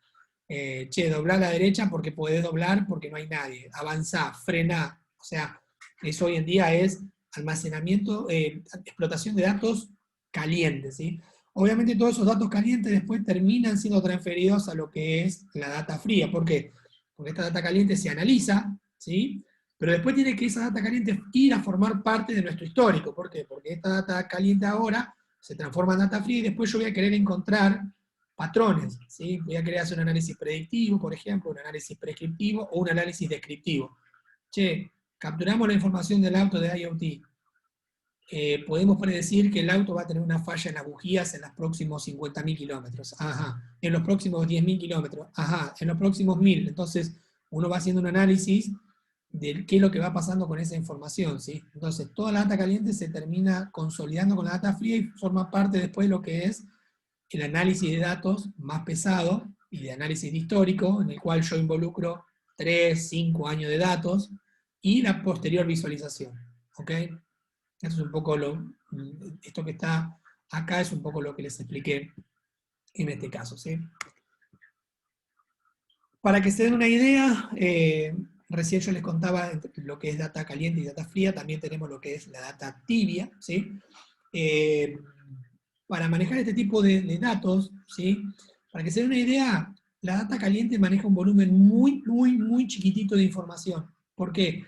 Speaker 4: Che, dobla a la derecha porque podés doblar porque no hay nadie. Avanzá, frená. O sea, eso hoy en día es almacenamiento, explotación de datos calientes, ¿sí? Obviamente todos esos datos calientes después terminan siendo transferidos a lo que es la data fría. ¿Por qué? Porque esta data caliente se analiza, ¿sí? Pero después tiene que esa data caliente ir a formar parte de nuestro histórico. ¿Por qué? Porque esta data caliente ahora se transforma en data fría y después yo voy a querer encontrar patrones, ¿sí? Voy a querer hacer un análisis predictivo, por ejemplo, un análisis prescriptivo o un análisis descriptivo. Che, capturamos la información del auto de IoT. Podemos predecir que el auto va a tener una falla en las bujías en los próximos 50.000 kilómetros. Ajá. En los próximos 10.000 kilómetros. Ajá. En los próximos 1.000. Entonces, uno va haciendo un análisis de qué es lo que va pasando con esa información, ¿sí? Entonces, toda la data caliente se termina consolidando con la data fría y forma parte después de lo que es el análisis de datos más pesado y de análisis de histórico, en el cual yo involucro 3, 5 años de datos y la posterior visualización. ¿Ok? Eso es un poco esto que está acá es un poco lo que les expliqué en este caso, ¿sí? Para que se den una idea, recién yo les contaba lo que es data caliente y data fría, también tenemos lo que es la data tibia, ¿sí? Para manejar este tipo de datos, ¿sí? Para que se den una idea, la data caliente maneja un volumen muy, muy, muy chiquitito de información. ¿Por qué?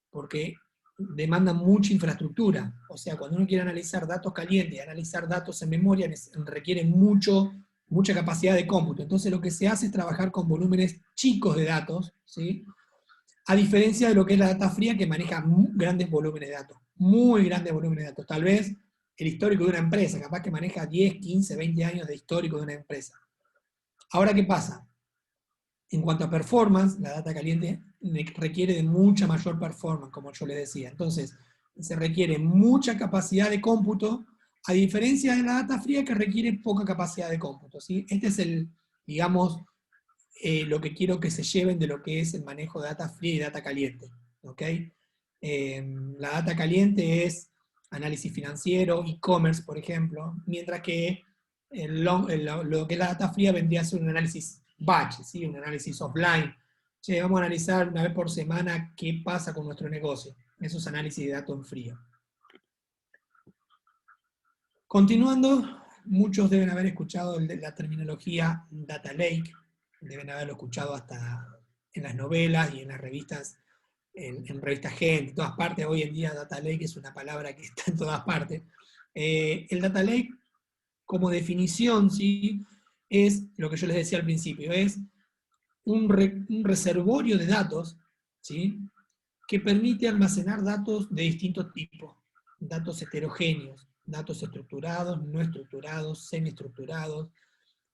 Speaker 4: Porque demanda mucha infraestructura. O sea, cuando uno quiere analizar datos calientes, analizar datos en memoria, requiere mucha capacidad de cómputo. Entonces lo que se hace es trabajar con volúmenes chicos de datos, ¿sí? A diferencia de lo que es la data fría, que maneja grandes volúmenes de datos, muy grandes volúmenes de datos. Tal vez el histórico de una empresa, capaz que maneja 10, 15, 20 años de histórico de una empresa. Ahora, ¿qué pasa? En cuanto a performance, la data caliente requiere de mucha mayor performance, como yo les decía. Entonces, se requiere mucha capacidad de cómputo, a diferencia de la data fría que requiere poca capacidad de cómputo, ¿sí? Este es digamos, lo que quiero que se lleven de lo que es el manejo de data fría y data caliente. ¿Ok? La data caliente es análisis financiero, e-commerce, por ejemplo, mientras que lo que es la data fría vendría a ser un análisis batch, ¿sí? Un análisis offline. Che, vamos a analizar una vez por semana qué pasa con nuestro negocio. Eso es análisis de datos en frío. Continuando, muchos deben haber escuchado la terminología data lake, deben haberlo escuchado hasta en las novelas y en las revistas, en revistas Gente, en todas partes. Hoy en día data lake es una palabra que está en todas partes. El data lake, como definición, ¿sí? Es lo que yo les decía al principio, es un reservorio de datos, ¿sí? Que permite almacenar datos de distintos tipos, datos heterogéneos, datos estructurados, no estructurados, semiestructurados.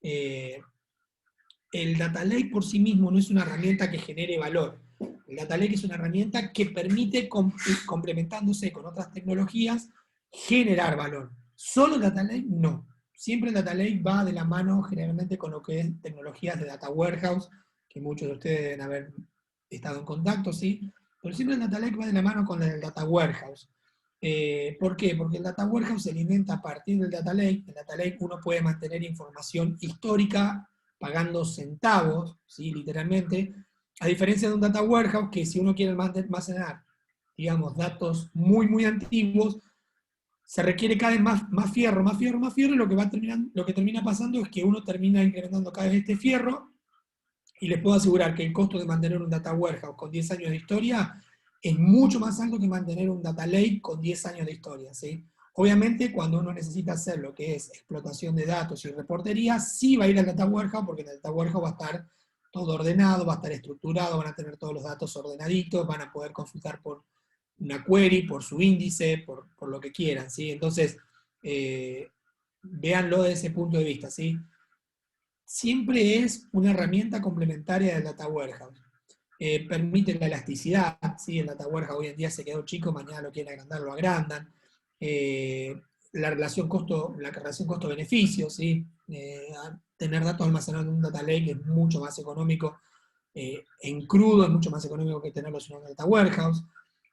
Speaker 4: El data lake por sí mismo no es una herramienta que genere valor. El data lake es una herramienta que permite, complementándose con otras tecnologías, generar valor. Solo el data lake no. Siempre el data lake va de la mano generalmente con lo que es tecnologías de data warehouse, que muchos de ustedes deben haber estado en contacto, ¿sí? Pero siempre el data lake va de la mano con el data warehouse. ¿Por qué? Porque el data warehouse se alimenta a partir del data lake. El data lake uno puede mantener información histórica pagando centavos, ¿sí? Literalmente, a diferencia de un data warehouse que si uno quiere almacenar, digamos, datos muy, muy antiguos, se requiere cada vez más fierro, y lo que termina pasando es que uno termina incrementando cada vez este fierro, y les puedo asegurar que el costo de mantener un data warehouse con 10 años de historia es mucho más alto que mantener un data lake con 10 años de historia, ¿sí? Obviamente, cuando uno necesita hacer lo que es explotación de datos y reportería, sí va a ir al data warehouse, porque en el data warehouse va a estar todo ordenado, va a estar estructurado, van a tener todos los datos ordenaditos, van a poder consultar por una query, por su índice, por lo que quieran, ¿sí? Entonces, véanlo desde ese punto de vista, ¿sí? Siempre es una herramienta complementaria del data warehouse. Permite la elasticidad, ¿sí? El data warehouse hoy en día se quedó chico, mañana lo quieren agrandar, lo agrandan. la relación costo-beneficio, ¿sí? Tener datos almacenados en un data lake es mucho más económico, en crudo es mucho más económico que tenerlos en un data warehouse.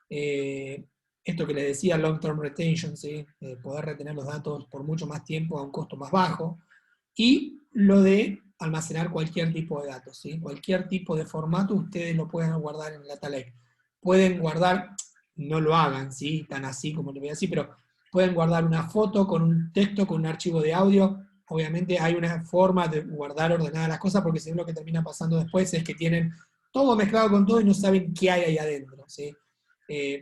Speaker 4: Esto que les decía, long-term retention, ¿sí? Poder retener los datos por mucho más tiempo a un costo más bajo. Y lo de almacenar cualquier tipo de datos, ¿sí? Cualquier tipo de formato ustedes lo pueden guardar en el data lake. Pueden guardar, no lo hagan, ¿sí? Tan así como lo voy a decir, pero pueden guardar una foto con un texto, con un archivo de audio. Obviamente hay una forma de guardar ordenadas las cosas, porque si no lo que termina pasando después es que tienen todo mezclado con todo y no saben qué hay ahí adentro, ¿sí?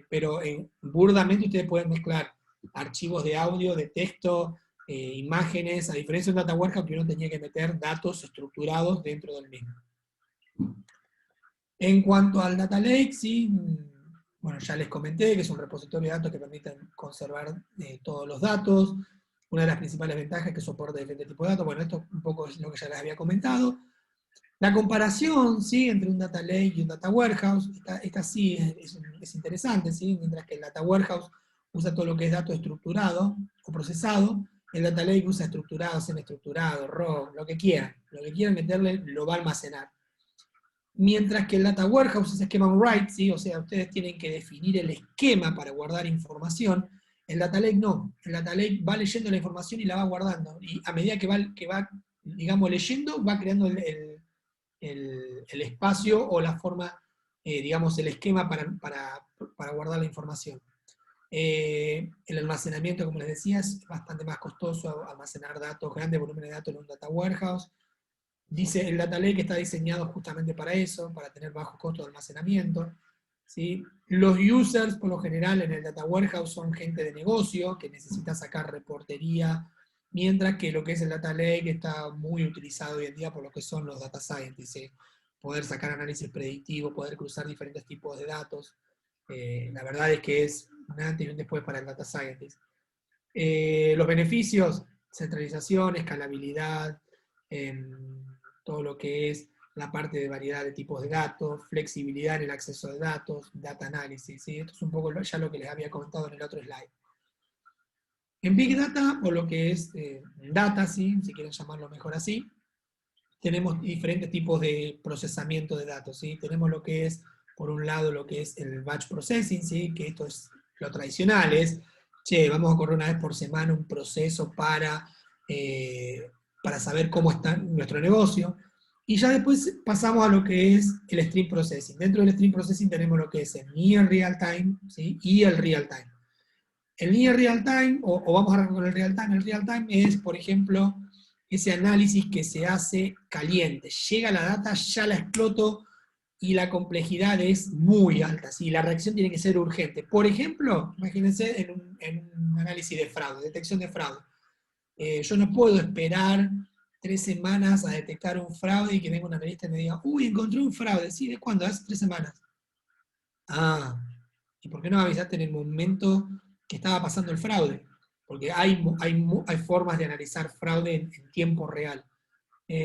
Speaker 4: Pero burdamente ustedes pueden mezclar archivos de audio, de texto, imágenes, a diferencia de un data warehouse que uno tenía que meter datos estructurados dentro del mismo. En cuanto al data lake, sí, bueno, ya les comenté que es un repositorio de datos que permite conservar todos los datos. Una de las principales ventajas es que soporta diferentes tipos de datos. Bueno, esto un poco es lo que ya les había comentado. La comparación, ¿sí? Entre un data lake y un data warehouse, esta sí es interesante, ¿sí? Mientras que el data warehouse usa todo lo que es dato estructurado o procesado, el data lake usa estructurado, semi-estructurado, raw, lo que quieran meterle lo va a almacenar. Mientras que el data warehouse es schema on write, ¿sí? O sea, ustedes tienen que definir el esquema para guardar información. El data lake no, el data lake va leyendo la información y la va guardando, y a medida que va digamos, leyendo, va creando el espacio o la forma, digamos, el esquema para guardar la información. El almacenamiento, como les decía, es bastante más costoso almacenar datos, grandes volúmenes de datos en un data warehouse. Dice, el data lake está diseñado justamente para eso, para tener bajo costo de almacenamiento, ¿sí? Los users, por lo general, en el data warehouse son gente de negocio que necesita sacar reportería, mientras que lo que es el data lake está muy utilizado hoy en día por lo que son los data scientists, ¿sí? Poder sacar análisis predictivo, poder cruzar diferentes tipos de datos. La verdad es que es un antes y un después para el data scientist. Los beneficios, centralización, escalabilidad, todo lo que es la parte de variedad de tipos de datos, flexibilidad en el acceso de datos, data análisis, ¿sí? Esto es un poco ya lo que les había comentado en el otro slide. En Big Data, o lo que es data, ¿sí? Si quieren llamarlo mejor así, tenemos diferentes tipos de procesamiento de datos, ¿sí? Tenemos lo que es, por un lado, lo que es el batch processing, ¿sí? Que esto es lo tradicional, es, che, vamos a correr una vez por semana un proceso para saber cómo está nuestro negocio. Y ya después pasamos a lo que es el stream processing. Dentro del stream processing tenemos lo que es el near real time, ¿sí? Y el real time. El near real time, o vamos a arrancar con el real time es, por ejemplo, ese análisis que se hace caliente. Llega la data, ya la exploto, y la complejidad es muy alta, ¿sí? La reacción tiene que ser urgente. Por ejemplo, imagínense en un análisis de fraude, detección de fraude. Yo no puedo esperar 3 semanas a detectar un fraude y que venga un analista y me diga, uy, encontré un fraude. ¿Sí? ¿De cuándo? Hace 3 semanas. Ah, ¿y por qué no avisaste en el momento que estaba pasando el fraude? Porque hay formas de analizar fraude en tiempo real.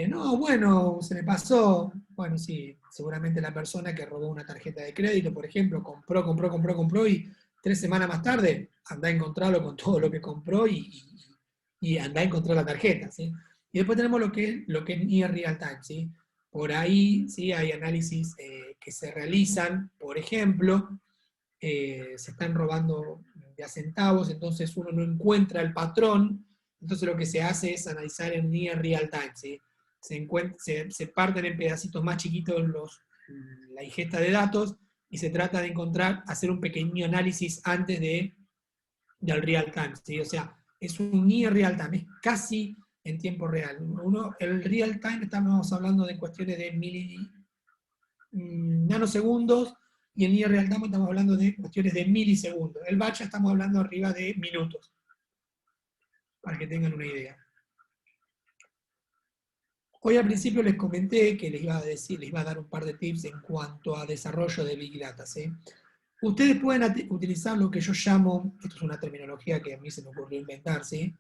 Speaker 4: No, bueno, se me pasó. Bueno, sí, seguramente la persona que robó una tarjeta de crédito, por ejemplo, compró y 3 semanas más tarde anda a encontrarlo con todo lo que compró y anda a encontrar la tarjeta, ¿sí? Y después tenemos lo que es near real time, ¿sí? Por ahí, ¿sí? Hay análisis que se realizan, por ejemplo, se están robando de a centavos, entonces uno no encuentra el patrón, entonces lo que se hace es analizar en near real time, ¿sí? Se parten en pedacitos más chiquitos la ingesta de datos y se trata de hacer un pequeño análisis antes del real time, ¿sí? O sea, es un near real time, es casi en tiempo real. El real time estamos hablando de cuestiones de nanosegundos, y en near real time estamos hablando de cuestiones de milisegundos. El batch estamos hablando arriba de minutos, para que tengan una idea. Hoy al principio les comenté que les iba a dar un par de tips en cuanto a desarrollo de Big Data, ¿sí? Ustedes pueden utilizar lo que yo llamo, esto es una terminología que a mí se me ocurrió inventar, ¿sí?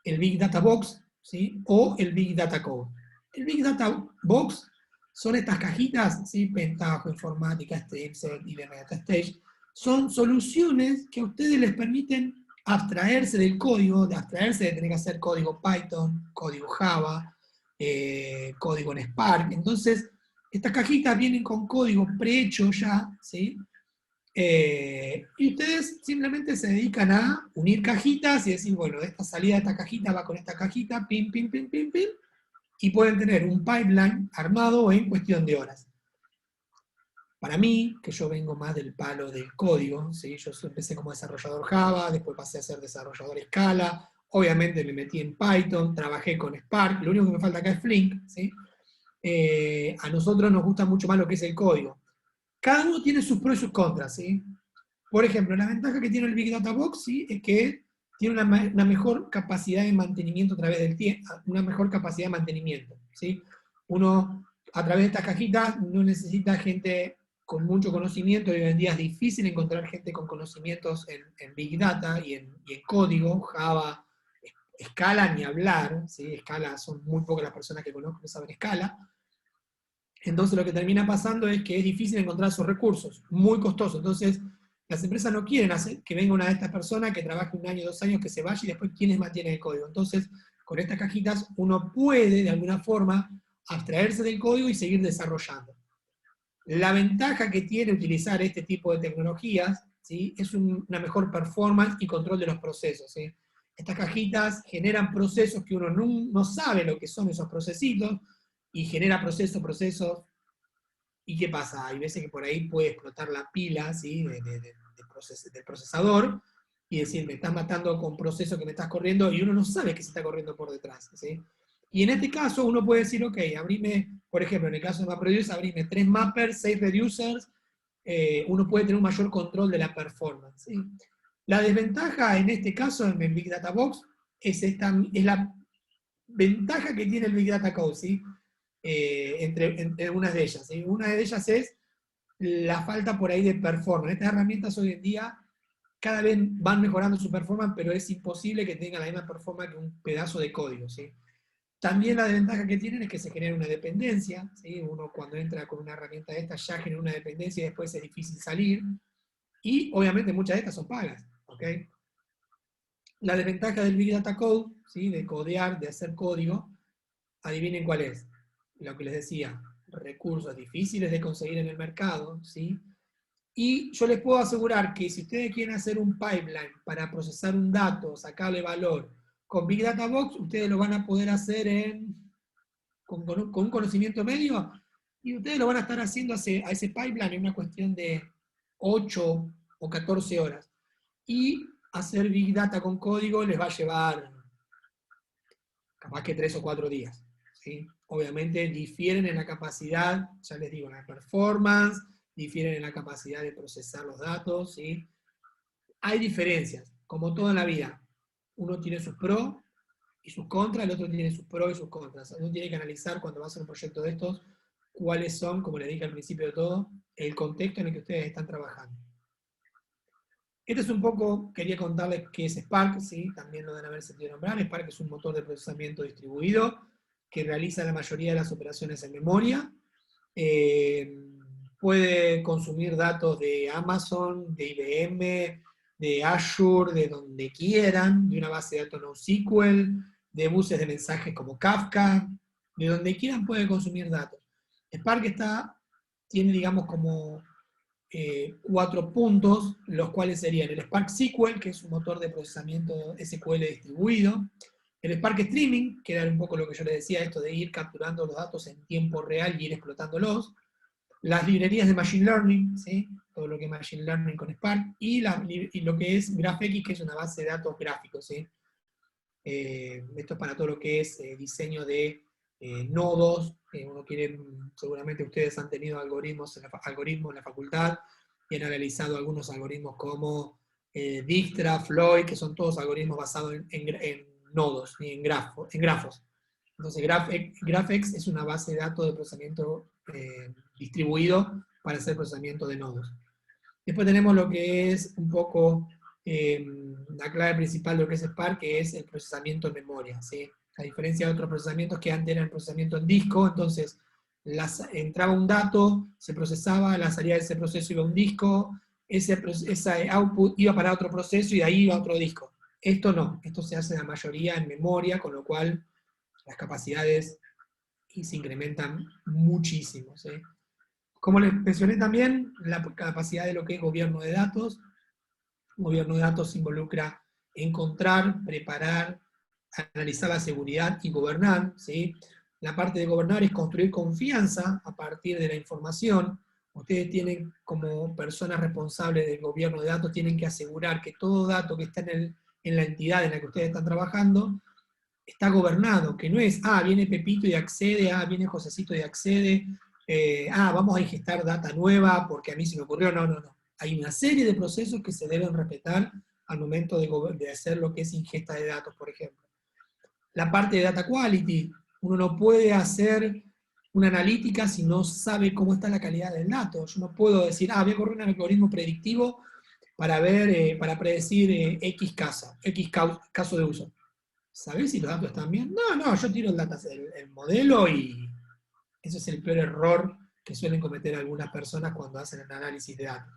Speaker 4: El Big Data Box, ¿sí? O el Big Data Code. El Big Data Box son estas cajitas, ¿sí? Pentaho, Informática, StreamSet y de MetaStage. Son soluciones que a ustedes les permiten abstraerse del código, de abstraerse de tener que hacer código Python, código Java, código en Spark. Entonces, estas cajitas vienen con código prehecho ya, ¿sí? Y ustedes simplemente se dedican a unir cajitas y decir, bueno, esta salida de esta cajita va con esta cajita, pim, pim, pim, pim, pim, y pueden tener un pipeline armado en cuestión de horas. Para mí, que yo vengo más del palo del código, ¿sí? Yo empecé como desarrollador Java, después pasé a ser desarrollador Scala, obviamente me metí en Python, trabajé con Spark, lo único que me falta acá es Flink, ¿sí? A nosotros nos gusta mucho más lo que es el código. Cada uno tiene sus pros y sus contras, ¿sí? Por ejemplo, la ventaja que tiene el Big Data Box, ¿sí? Es que tiene una mejor capacidad de mantenimiento a través del tiempo, una mejor capacidad de mantenimiento, ¿sí? Uno, a través de estas cajitas, no necesita gente con mucho conocimiento, y hoy en día es difícil encontrar gente con conocimientos en Big Data y en código, Java, Scala ni hablar, ¿sí? Scala son muy pocas las personas que conozco que saben Scala. Entonces lo que termina pasando es que es difícil encontrar esos recursos, muy costosos. Entonces las empresas no quieren hacer que venga una de estas personas que trabaje 1 año, 2 años, que se vaya y después quiénes mantienen el código. Entonces con estas cajitas uno puede de alguna forma abstraerse del código y seguir desarrollando. La ventaja que tiene utilizar este tipo de tecnologías, ¿sí? Es una mejor performance y control de los procesos, ¿sí? Estas cajitas generan procesos que uno no sabe lo que son esos procesitos, y genera procesos, ¿y qué pasa? Hay veces que por ahí puede explotar la pila, ¿sí? del procesador, y decir, me estás matando con proceso que me estás corriendo, y uno no sabe que se está corriendo por detrás, ¿sí? Y en este caso uno puede decir, ok, abrime, por ejemplo, en el caso de MapReduce, abrime 3 mappers, 6 reducers, uno puede tener un mayor control de la performance, ¿sí? La desventaja en este caso, en el Big Data Box, es la ventaja que tiene el Big Data Code, ¿sí? Entre unas de ellas, ¿sí? Una de ellas es la falta por ahí de performance. Estas herramientas hoy en día cada vez van mejorando su performance, pero es imposible que tengan la misma performance que un pedazo de código, ¿sí? También la desventaja que tienen es que se genera una dependencia, ¿sí? Uno cuando entra con una herramienta de estas ya genera una dependencia y después es difícil salir, y obviamente muchas de estas son pagas, ¿ok? La desventaja del Big Data Code, ¿sí? De codear, de hacer código, adivinen cuál es. Lo que les decía, recursos difíciles de conseguir en el mercado, ¿sí? Y yo les puedo asegurar que si ustedes quieren hacer un pipeline para procesar un dato, sacarle valor, con Big Data Box, ustedes lo van a poder hacer con un conocimiento medio, y ustedes lo van a estar haciendo a ese pipeline en una cuestión de 8 o 14 horas. Y hacer Big Data con código les va a llevar capaz que 3 o 4 días. ¿Sí? Obviamente difieren en la capacidad, ya les digo, en la performance, difieren en la capacidad de procesar los datos, ¿sí? Hay diferencias, como todo en la vida. Uno tiene sus pros y sus contras, el otro tiene sus pros y sus contras. Uno tiene que analizar cuando va a hacer un proyecto de estos, cuáles son, como les dije al principio de todo, el contexto en el que ustedes están trabajando. Esto es un poco, quería contarles qué es Spark, ¿sí? También lo deben haber sentido nombrar. Spark es un motor de procesamiento distribuido que realiza la mayoría de las operaciones en memoria. Puede consumir datos de Amazon, de IBM, de Azure, de donde quieran, de una base de datos NoSQL, de buses de mensajes como Kafka, de donde quieran puede consumir datos. Spark tiene, digamos, como 4 puntos, los cuales serían el Spark SQL, que es un motor de procesamiento SQL distribuido, el Spark Streaming, que era un poco lo que yo les decía, esto de ir capturando los datos en tiempo real y ir explotándolos, las librerías de Machine Learning, ¿sí? Todo lo que es Machine Learning con Spark, y lo que es GraphX, que es una base de datos gráficos, ¿sí? Esto es para todo lo que es diseño de nodos. Uno quiere, seguramente ustedes han tenido algoritmos en la facultad, y han analizado algunos algoritmos como Dijkstra, Floyd, que son todos algoritmos basados en nodos, y en grafos. Entonces GraphX es una base de datos de procesamiento distribuido para hacer procesamiento de nodos. Después tenemos lo que es un poco la clave principal de lo que es Spark, que es el procesamiento en memoria, ¿sí? A diferencia de otros procesamientos que antes eran procesamiento en disco, entonces entraba un dato, se procesaba, la salida de ese proceso iba a un disco, ese output iba para otro proceso y de ahí iba a otro disco. Esto no, esto se hace la mayoría en memoria, con lo cual las capacidades se incrementan muchísimo, ¿sí? Como les mencioné también, la capacidad de lo que es gobierno de datos. Gobierno de datos involucra encontrar, preparar, analizar la seguridad y gobernar, ¿sí? La parte de gobernar es construir confianza a partir de la información. Ustedes tienen, como personas responsables del gobierno de datos, tienen que asegurar que todo dato que está en la entidad en la que ustedes están trabajando está gobernado, que no es, viene Pepito y accede, viene Josecito y accede, vamos a ingestar data nueva porque a mí se me ocurrió, no. Hay una serie de procesos que se deben respetar al momento de hacer lo que es ingesta de datos, por ejemplo. La parte de data quality, uno no puede hacer una analítica si no sabe cómo está la calidad del dato. Yo no puedo decir, voy a correr un algoritmo predictivo para ver, para predecir X caso de uso. ¿Sabés si los datos están bien? No, yo tiro el modelo y ese es el peor error que suelen cometer algunas personas cuando hacen el análisis de datos.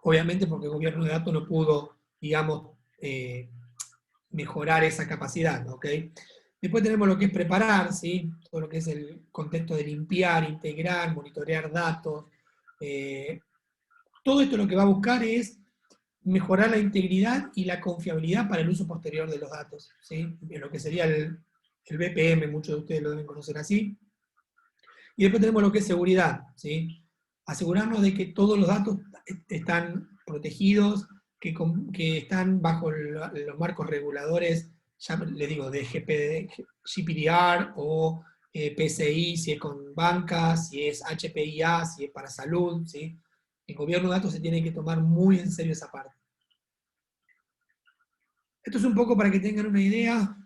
Speaker 4: Obviamente porque el gobierno de datos no pudo, digamos, mejorar esa capacidad, ¿ok? Después tenemos lo que es preparar, ¿sí? Todo lo que es el contexto de limpiar, integrar, monitorear datos. Todo esto lo que va a buscar es mejorar la integridad y la confiabilidad para el uso posterior de los datos, ¿sí? Lo que sería el BPM, muchos de ustedes lo deben conocer así. Y después tenemos lo que es seguridad, ¿sí? Asegurarnos de que todos los datos están protegidos, que están bajo los marcos reguladores, ya les digo, de GDPR o PCI, si es con bancas, si es HPIA, si es para salud, ¿sí? El gobierno de datos se tiene que tomar muy en serio esa parte. Esto es un poco para que tengan una idea,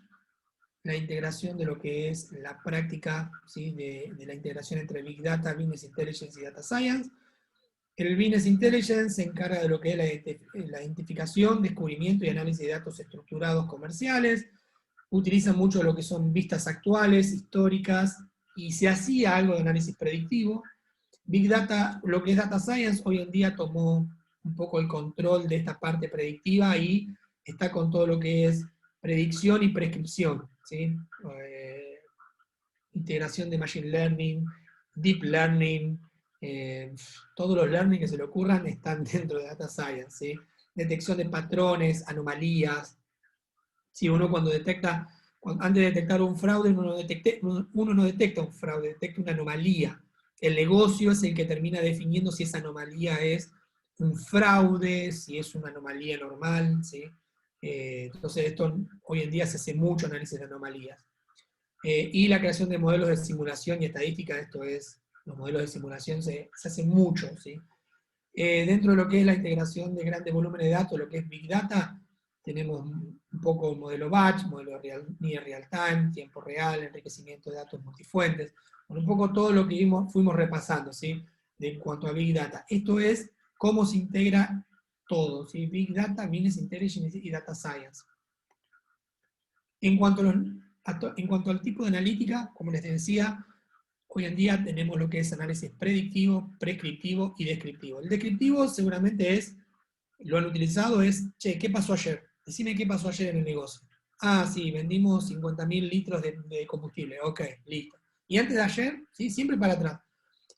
Speaker 4: la integración de lo que es la práctica, ¿sí? de la integración entre Big Data, Business Intelligence y Data Science. El Business Intelligence se encarga de lo que es la identificación, descubrimiento y análisis de datos estructurados comerciales. Utiliza mucho lo que son vistas actuales, históricas, y se hacía algo de análisis predictivo. Big Data, lo que es Data Science, hoy en día tomó un poco el control de esta parte predictiva y está con todo lo que es predicción y prescripción, ¿sí? Integración de Machine Learning, Deep Learning, todos los learning que se le ocurran están dentro de Data Science, ¿sí? Detección de patrones, anomalías. Si uno antes de detectar un fraude, uno no detecta un fraude, detecta una anomalía. El negocio es el que termina definiendo si esa anomalía es un fraude, si es una anomalía normal, ¿sí? Entonces hoy en día se hace mucho análisis de anomalías. Y la creación de modelos de simulación y estadística, los modelos de simulación se hacen mucho, ¿sí? Dentro de lo que es la integración de grandes volúmenes de datos, lo que es Big Data, tenemos un poco el modelo batch, modelo near real time, tiempo real, enriquecimiento de datos multifuentes, un poco todo lo que fuimos repasando, ¿sí? En cuanto a Big Data. Esto es cómo se integra todo, ¿sí? Big Data, Business Intelligence y Data Science. En cuanto al tipo de analítica, como les decía, hoy en día tenemos lo que es análisis predictivo, prescriptivo y descriptivo. El descriptivo seguramente lo han utilizado, che, ¿qué pasó ayer? Decime qué pasó ayer en el negocio. Sí, vendimos 50.000 litros de combustible, ok, listo. Y antes de ayer, ¿sí? Siempre para atrás.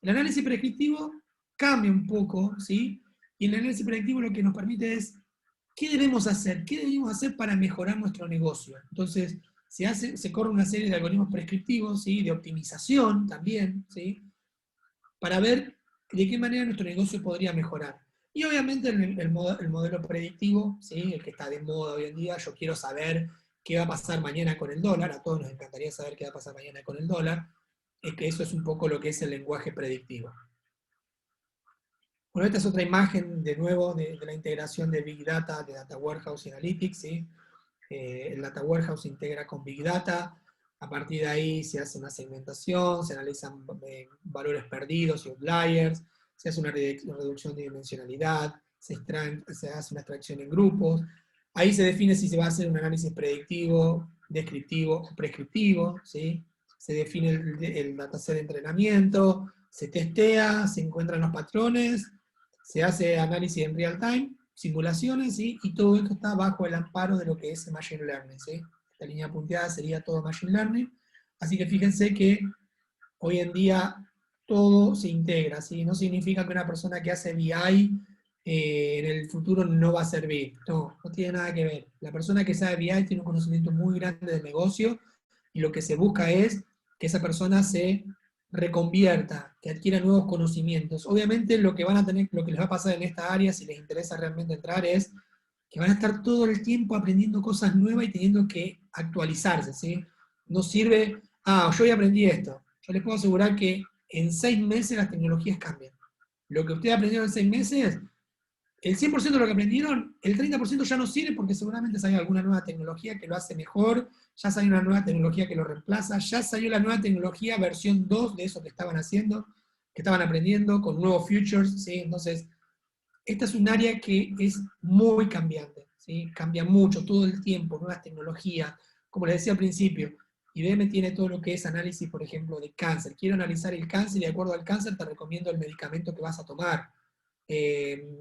Speaker 4: El análisis prescriptivo cambia un poco, ¿sí? Y el análisis predictivo lo que nos permite es, ¿qué debemos hacer? ¿Qué debemos hacer para mejorar nuestro negocio? Entonces, se corre una serie de algoritmos prescriptivos, ¿sí? De optimización también, ¿sí? Para ver de qué manera nuestro negocio podría mejorar. Y obviamente el modelo predictivo, ¿sí? El que está de moda hoy en día, yo quiero saber qué va a pasar mañana con el dólar, a todos nos encantaría saber qué va a pasar mañana con el dólar, es que eso es un poco lo que es el lenguaje predictivo. Bueno, esta es otra imagen, de nuevo, de la integración de Big Data, de Data Warehouse y Analytics, ¿sí? El Data Warehouse se integra con Big Data, a partir de ahí se hace una segmentación, se analizan valores perdidos y outliers, se hace una reducción de dimensionalidad, se hace una extracción en grupos, ahí se define si se va a hacer un análisis predictivo, descriptivo o prescriptivo, ¿sí? Se define el dataset de entrenamiento, se testea, se encuentran los patrones, se hace análisis en real time, simulaciones, ¿sí? Y todo esto está bajo el amparo de lo que es Machine Learning, ¿sí? Esta línea punteada sería todo Machine Learning, así que fíjense que hoy en día todo se integra, ¿sí? No significa que una persona que hace BI en el futuro no va a servir, no, no tiene nada que ver. La persona que sabe BI tiene un conocimiento muy grande del negocio, y lo que se busca es que esa persona se reconvierta, que adquiera nuevos conocimientos. Obviamente lo que van a tener, lo que les va a pasar en esta área, si les interesa realmente entrar, es que van a estar todo el tiempo aprendiendo cosas nuevas y teniendo que actualizarse, ¿sí? No sirve, yo ya aprendí esto. Yo les puedo asegurar que en 6 meses las tecnologías cambian. Lo que ustedes aprendieron en 6 meses, el 100% de lo que aprendieron, el 30% ya no sirve porque seguramente salió alguna nueva tecnología que lo hace mejor, ya salió una nueva tecnología que lo reemplaza, ya salió la nueva tecnología versión 2 de eso que estaban haciendo, que estaban aprendiendo, con nuevos features, ¿sí? Entonces, esta es un área que es muy cambiante, ¿sí? Cambia mucho todo el tiempo, nuevas tecnologías. Como les decía al principio, IBM tiene todo lo que es análisis, por ejemplo, de cáncer. Quiero analizar el cáncer y de acuerdo al cáncer te recomiendo el medicamento que vas a tomar.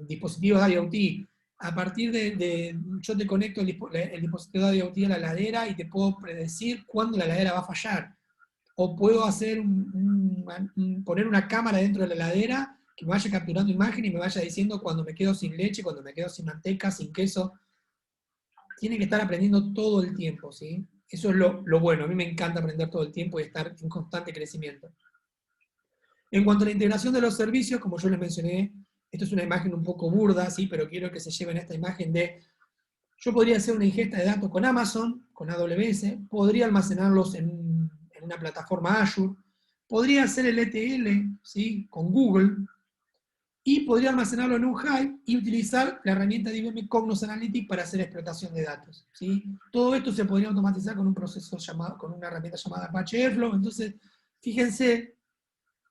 Speaker 4: Dispositivos de IoT. A partir yo te conecto el dispositivo de IoT a la heladera y te puedo predecir cuándo la heladera va a fallar. O puedo hacer poner una cámara dentro de la heladera que me vaya capturando imagen y me vaya diciendo cuando me quedo sin leche, cuando me quedo sin manteca, sin queso. Tiene que estar aprendiendo todo el tiempo, ¿sí? Eso es lo bueno. A mí me encanta aprender todo el tiempo y estar en constante crecimiento. En cuanto a la integración de los servicios, como yo les mencioné, esto es una imagen un poco burda, ¿sí? Pero quiero que se lleven esta imagen de, yo podría hacer una ingesta de datos con Amazon, con AWS, podría almacenarlos en una plataforma Azure, podría hacer el ETL, ¿sí? Con Google, y podría almacenarlo en un Hive y utilizar la herramienta de IBM Cognos Analytics para hacer explotación de datos, ¿sí? Todo esto se podría automatizar con un proceso llamado, con una herramienta llamada Apache Airflow. Entonces, fíjense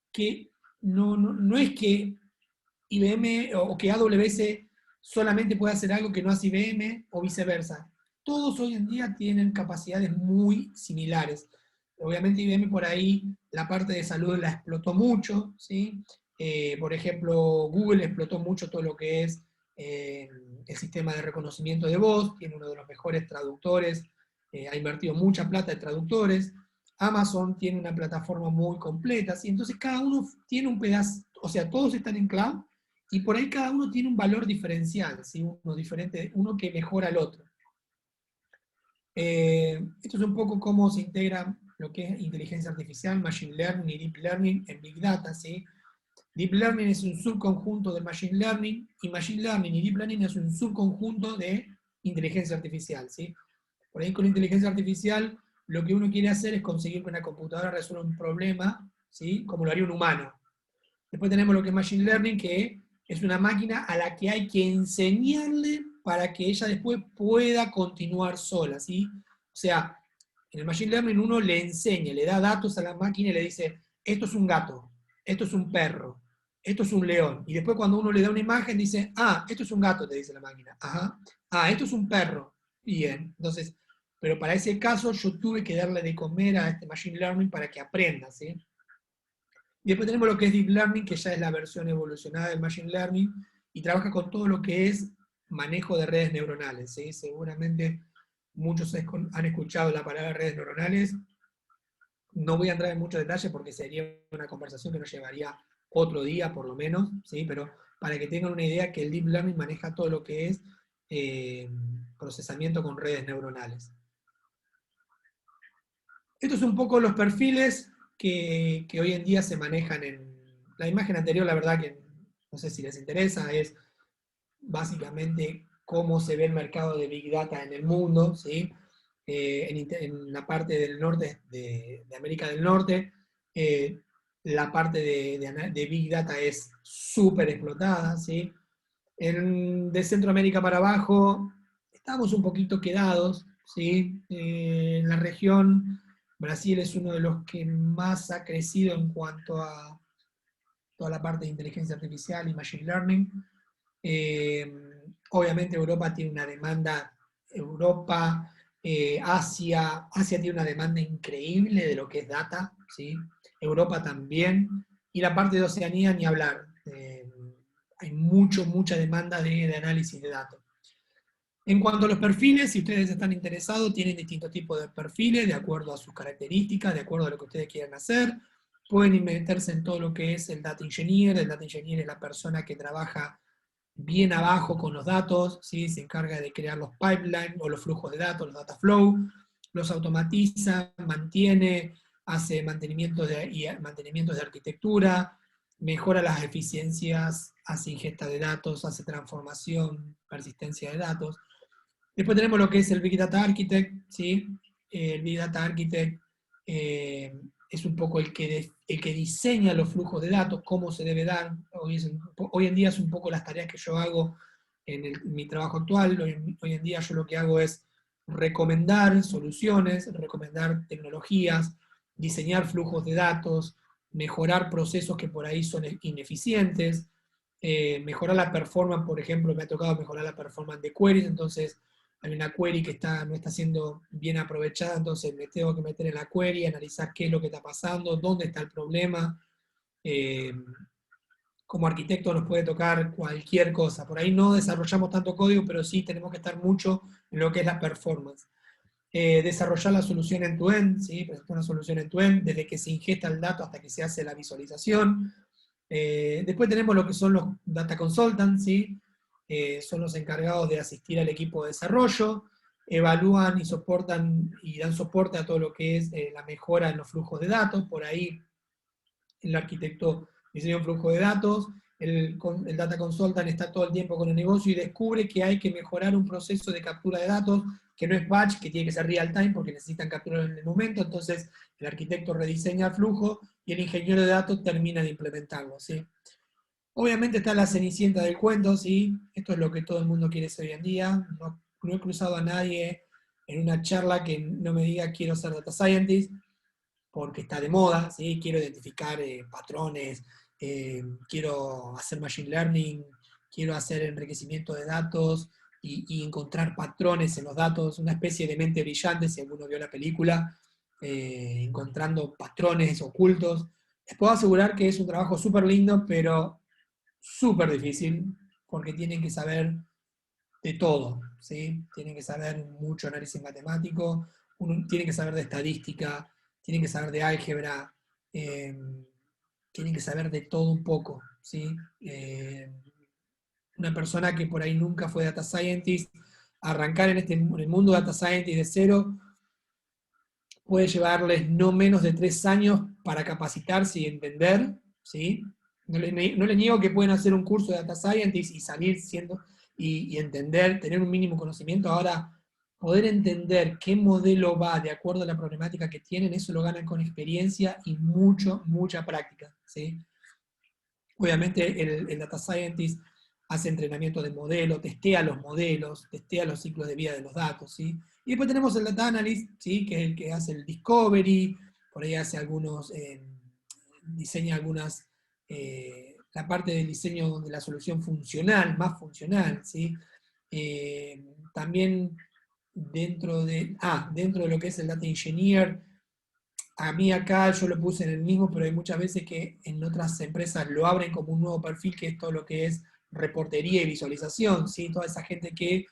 Speaker 4: que no es que IBM o que AWS solamente puede hacer algo que no hace IBM o viceversa. Todos hoy en día tienen capacidades muy similares. Obviamente IBM por ahí la parte de salud la explotó mucho, ¿sí? Por ejemplo, Google explotó mucho todo lo que es el sistema de reconocimiento de voz, tiene uno de los mejores traductores, ha invertido mucha plata en traductores. Amazon tiene una plataforma muy completa, ¿sí? Entonces cada uno tiene un pedazo, o sea, todos están en cloud, y por ahí cada uno tiene un valor diferencial, ¿sí? Uno diferente, uno que mejora al otro. Esto es un poco cómo se integra lo que es inteligencia artificial, machine learning y deep learning en Big Data, ¿sí? Deep learning es un subconjunto de machine learning, y machine learning y deep learning es un subconjunto de inteligencia artificial, ¿sí? Por ahí con inteligencia artificial lo que uno quiere hacer es conseguir que una computadora resuelva un problema, ¿sí? Como lo haría un humano. Después tenemos lo que es machine learning, que es una máquina a la que hay que enseñarle para que ella después pueda continuar sola, ¿sí? O sea, en el machine learning uno le enseña, le da datos a la máquina y le dice, esto es un gato, esto es un perro, esto es un león. Y después cuando uno le da una imagen dice, esto es un gato, te dice la máquina. Ajá. Esto es un perro. Bien. Entonces, pero para ese caso yo tuve que darle de comer a este machine learning para que aprenda, ¿sí? Y después tenemos lo que es Deep Learning, que ya es la versión evolucionada del Machine Learning, y trabaja con todo lo que es manejo de redes neuronales, ¿sí? Seguramente muchos han escuchado la palabra redes neuronales. No voy a entrar en muchos detalles porque sería una conversación que nos llevaría otro día por lo menos, ¿sí? Pero para que tengan una idea que el Deep Learning maneja todo lo que es procesamiento con redes neuronales. Estos son un poco los perfiles que hoy en día se manejan en la imagen anterior. La verdad que no sé si les interesa, es básicamente cómo se ve el mercado de Big Data en el mundo, ¿sí? En la parte del norte de América del Norte, la parte de Big Data es súper explotada, ¿sí? De Centroamérica para abajo estamos un poquito quedados, ¿sí? En la región Brasil es uno de los que más ha crecido en cuanto a toda la parte de inteligencia artificial y machine learning. Obviamente Europa tiene una demanda, Asia tiene una demanda increíble de lo que es data, ¿sí? Europa también, y la parte de Oceanía ni hablar. hay mucha demanda de análisis de datos. En cuanto a los perfiles, si ustedes están interesados, tienen distintos tipos de perfiles, de acuerdo a sus características, de acuerdo a lo que ustedes quieran hacer. Pueden meterse en todo lo que es el Data Engineer. El Data Engineer es la persona que trabaja bien abajo con los datos, ¿sí? Se encarga de crear los pipelines o los flujos de datos, los data flow, los automatiza, mantiene, hace mantenimientos de arquitectura, mejora las eficiencias, hace ingesta de datos, hace transformación, persistencia de datos. Después tenemos lo que es el Big Data Architect, ¿sí? El Big Data Architect es un poco el que diseña los flujos de datos, cómo se debe dar. Hoy en día es un poco las tareas que yo hago en mi trabajo actual. Hoy en día yo lo que hago es recomendar soluciones, recomendar tecnologías, diseñar flujos de datos, mejorar procesos que por ahí son ineficientes, mejorar la performance. Por ejemplo, me ha tocado mejorar la performance de queries, entonces hay una query que no está siendo bien aprovechada, entonces me tengo que meter en la query, analizar qué es lo que está pasando, dónde está el problema. Como arquitecto nos puede tocar cualquier cosa. Por ahí no desarrollamos tanto código, pero sí tenemos que estar mucho en lo que es la performance. Desarrollar la solución end-to-end, ¿sí? Presentar una solución end-to-end, desde que se ingesta el dato hasta que se hace la visualización. Después tenemos lo que son los data consultants, ¿sí? Son los encargados de asistir al equipo de desarrollo, evalúan y soportan y dan soporte a todo lo que es la mejora en los flujos de datos. Por ahí el arquitecto diseña un flujo de datos, el data consultant está todo el tiempo con el negocio y descubre que hay que mejorar un proceso de captura de datos, que no es batch, que tiene que ser real time porque necesitan capturar en el momento. Entonces el arquitecto rediseña el flujo y el ingeniero de datos termina de implementarlo, ¿sí? Obviamente está la cenicienta del cuento, ¿sí? Esto es lo que todo el mundo quiere ser hoy en día. No he cruzado a nadie en una charla que no me diga quiero ser data scientist, porque está de moda, ¿sí? Quiero identificar patrones, quiero hacer machine learning, quiero hacer enriquecimiento de datos y encontrar patrones en los datos, una especie de mente brillante, si alguno vio la película, encontrando patrones ocultos. Les puedo asegurar que es un trabajo súper lindo, pero súper difícil, porque tienen que saber de todo, ¿sí? Tienen que saber mucho análisis matemático, tienen que saber de estadística, tienen que saber de álgebra, tienen que saber de todo un poco, ¿sí? Una persona que por ahí nunca fue data scientist, arrancar en el mundo data scientist de cero, puede llevarles no menos de 3 años para capacitarse y entender, ¿sí? No les niego que pueden hacer un curso de data scientist y salir siendo, y entender, tener un mínimo conocimiento. Ahora, poder entender qué modelo va de acuerdo a la problemática que tienen, eso lo ganan con experiencia y mucha práctica, ¿sí? Obviamente el data scientist hace entrenamiento de modelo, testea los modelos, testea los ciclos de vida de los datos, ¿sí? Y después tenemos el data analyst, ¿sí? Que es el que hace el discovery, por ahí hace algunos, diseña algunas, la parte del diseño de la solución funcional, más funcional, ¿sí? También dentro de lo que es el data engineer, a mí acá yo lo puse en el mismo, pero hay muchas veces que en otras empresas lo abren como un nuevo perfil, que es todo lo que es reportería y visualización, ¿sí? Toda esa gente que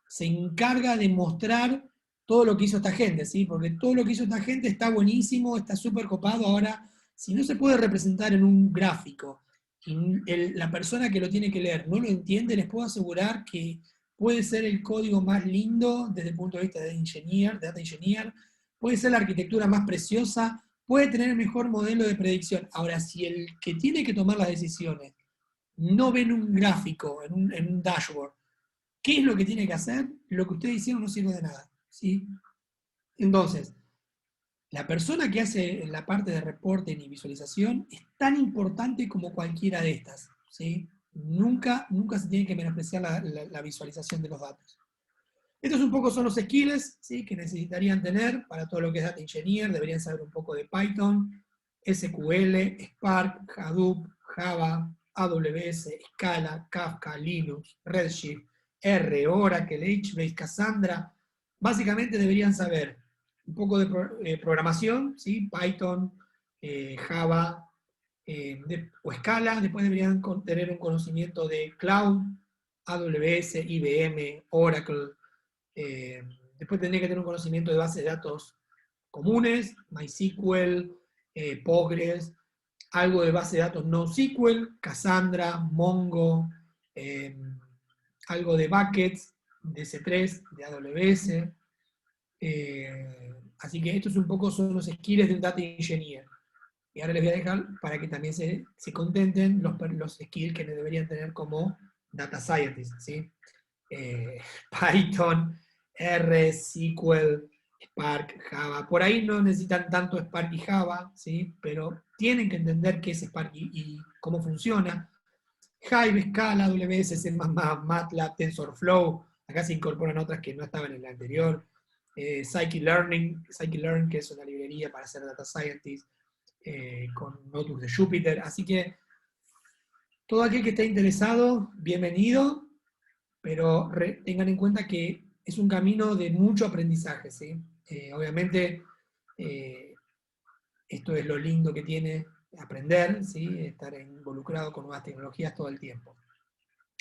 Speaker 4: se encarga de mostrar todo lo que hizo esta gente, ¿sí? Porque todo lo que hizo esta gente está buenísimo, está súper copado. Ahora, si no se puede representar en un gráfico, y la persona que lo tiene que leer no lo entiende, les puedo asegurar que puede ser el código más lindo desde el punto de vista de data engineer, puede ser la arquitectura más preciosa, puede tener el mejor modelo de predicción. Ahora, si el que tiene que tomar las decisiones no ve en un gráfico, en un dashboard, ¿qué es lo que tiene que hacer? Lo que ustedes hicieron no sirve de nada, ¿sí? Entonces, la persona que hace la parte de reporting y visualización es tan importante como cualquiera de estas, ¿sí? Nunca se tiene que menospreciar la visualización de los datos. Estos un poco son los skills, ¿sí? Que necesitarían tener para todo lo que es Data Engineer. Deberían saber un poco de Python, SQL, Spark, Hadoop, Java, AWS, Scala, Kafka, Linux, Redshift, R, Oracle, HBase, Cassandra. Básicamente deberían saber un poco de programación, ¿sí? Python, Java, o Scala. Después deberían tener un conocimiento de Cloud, AWS, IBM, Oracle. Después tendría que tener un conocimiento de bases de datos comunes, MySQL, Postgres, algo de base de datos NoSQL, Cassandra, Mongo, algo de buckets, de S3, de AWS. Así que estos un poco son los skills de un data engineer. Y ahora les voy a dejar para que también se contenten los skills que deberían tener como data scientist, ¿sí? Python, R, SQL, Spark, Java. Por ahí no necesitan tanto Spark y Java, ¿sí? Pero tienen que entender qué es Spark y cómo funciona. Hive, Scala, AWS, C++, MATLAB, TensorFlow. Acá se incorporan otras que no estaban en la anterior. Scikit-Learn, que es una librería para hacer data scientist, con notebooks de Jupyter. Así que todo aquel que esté interesado, bienvenido, pero tengan en cuenta que es un camino de mucho aprendizaje, ¿sí? Obviamente, esto es lo lindo que tiene aprender, ¿sí? Estar involucrado con nuevas tecnologías todo el tiempo.